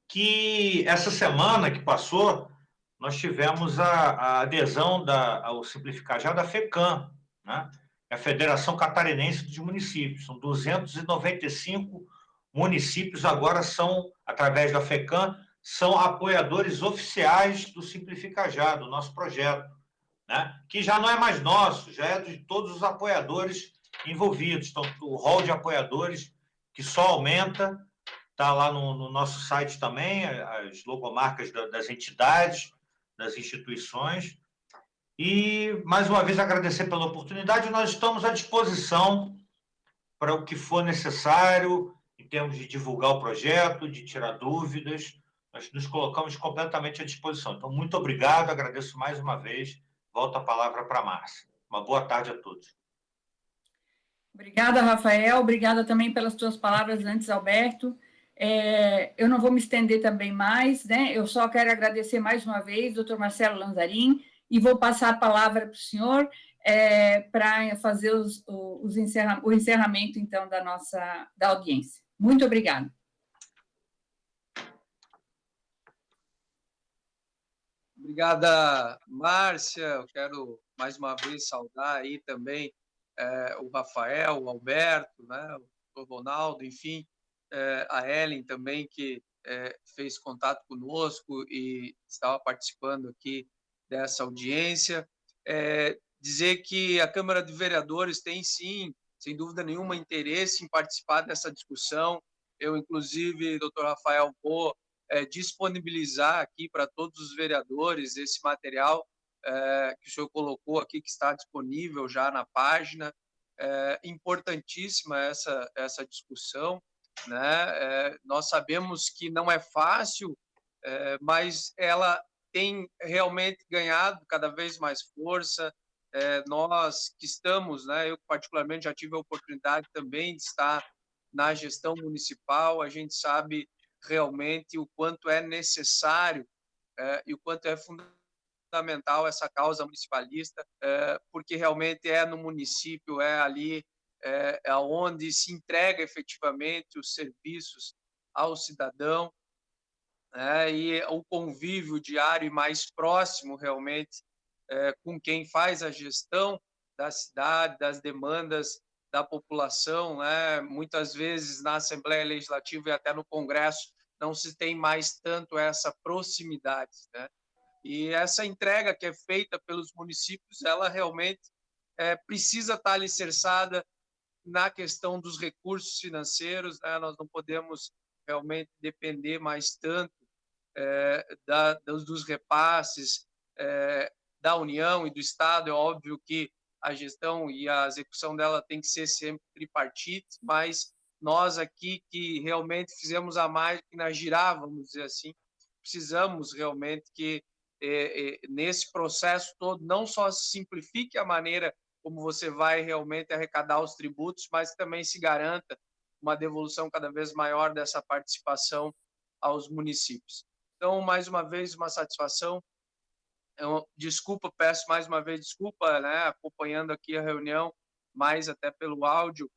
[SPEAKER 2] que essa semana que passou, nós tivemos a adesão ao Simplifica Já da FECAM, né? A Federação Catarinense dos Municípios. São 295 municípios agora através da FECAM, são apoiadores oficiais do Simplifica Já, do nosso projeto, né? Que já não é mais nosso, já é de todos os apoiadores envolvidos. Então, o rol de apoiadores que só aumenta, está lá no nosso site também, as logomarcas das entidades, das instituições. E, mais uma vez, agradecer pela oportunidade. Nós estamos à disposição para o que for necessário, em termos de divulgar o projeto, de tirar dúvidas. Nós nos colocamos completamente à disposição. Então, muito obrigado, agradeço mais uma vez. Volto a palavra para a Márcia. Uma boa tarde a todos.
[SPEAKER 1] Obrigada, Rafael. Obrigada também pelas tuas palavras antes, Alberto. Eu não vou me estender também mais, né? Eu só quero agradecer mais uma vez, doutor Marcelo Lanzarin, e vou passar a palavra para o senhor para fazer o encerramento, então, da audiência. Muito obrigada.
[SPEAKER 6] Obrigada, Márcia. Eu quero mais uma vez saudar aí também o Rafael, o Alberto, né, o Ronaldo, enfim, a Ellen também, que fez contato conosco e estava participando aqui dessa audiência. Dizer que a Câmara de Vereadores tem, sim, sem dúvida nenhuma, interesse em participar dessa discussão. Eu, inclusive, doutor Rafael, vou disponibilizar aqui para todos os vereadores esse material que o senhor colocou aqui, que está disponível já na página. Importantíssima essa discussão, né? Nós sabemos que não é fácil, mas ela tem realmente ganhado cada vez mais força. Nós que estamos, né, eu particularmente já tive a oportunidade também de estar na gestão municipal, a gente sabe realmente o quanto é necessário e o quanto é fundamental essa causa municipalista, porque realmente é no município, é ali onde se entrega efetivamente os serviços ao cidadão, e o convívio diário e mais próximo realmente com quem faz a gestão da cidade, das demandas da população, né? Muitas vezes na Assembleia Legislativa e até no Congresso não se tem mais tanto essa proximidade, né? E essa entrega que é feita pelos municípios, ela realmente precisa estar alicerçada na questão dos recursos financeiros, né? Nós não podemos realmente depender mais tanto dos repasses da União e do Estado. É óbvio que a gestão e a execução dela tem que ser sempre tripartite, mas nós aqui que realmente fizemos a máquina girar, vamos dizer assim, precisamos realmente que nesse processo todo não só se simplifique a maneira como você vai realmente arrecadar os tributos, mas também se garanta uma devolução cada vez maior dessa participação aos municípios. Então, mais uma vez, uma satisfação. Peço mais uma vez desculpa, né, acompanhando aqui a reunião, mais até pelo áudio,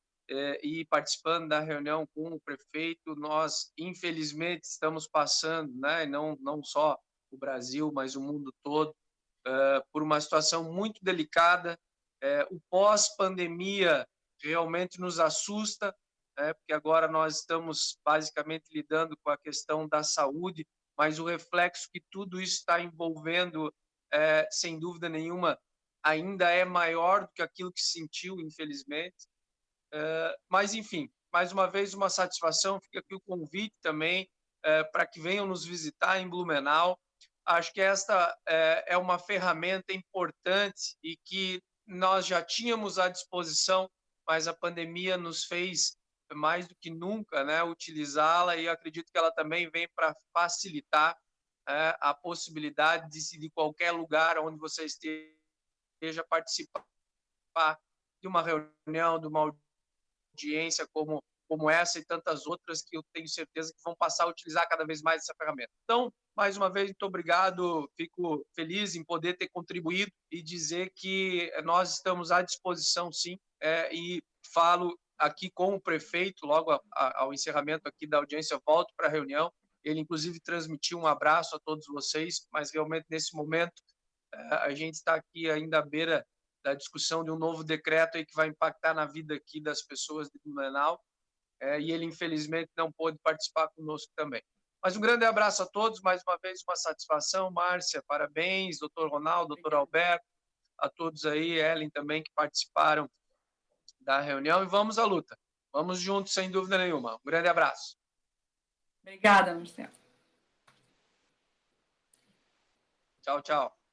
[SPEAKER 6] e participando da reunião com o prefeito. Nós, infelizmente, estamos passando, né, não só o Brasil, mas o mundo todo, por uma situação muito delicada. O pós-pandemia realmente nos assusta, porque agora nós estamos basicamente lidando com a questão da saúde, mas o reflexo que tudo isso está envolvendo, sem dúvida nenhuma, ainda é maior do que aquilo que se sentiu, infelizmente. Mas, enfim, mais uma vez, uma satisfação. Fica aqui o convite também para que venham nos visitar em Blumenau. Acho que esta é uma ferramenta importante e que nós já tínhamos à disposição, mas a pandemia nos fez mais do que nunca, né, utilizá-la, e acredito que ela também vem para facilitar a possibilidade de qualquer lugar onde você esteja participar de uma reunião, de uma audiência como essa e tantas outras que eu tenho certeza que vão passar a utilizar cada vez mais essa ferramenta. Então, mais uma vez, muito obrigado. Fico feliz em poder ter contribuído e dizer que nós estamos à disposição, sim, e falo aqui com o prefeito, logo ao encerramento aqui da audiência, volto para a reunião. Ele, inclusive, transmitiu um abraço a todos vocês, mas realmente, nesse momento, a gente está aqui ainda à beira da discussão de um novo decreto aí que vai impactar na vida aqui das pessoas de Blumenau, e ele, infelizmente, não pôde participar conosco também. Mas um grande abraço a todos, mais uma vez, uma satisfação. Márcia, parabéns, doutor Ronaldo, doutor Alberto, a todos aí, Ellen também, que participaram da reunião, e vamos à luta. Vamos juntos, sem dúvida nenhuma. Um grande abraço.
[SPEAKER 1] Obrigada, Marcelo.
[SPEAKER 6] Tchau, tchau.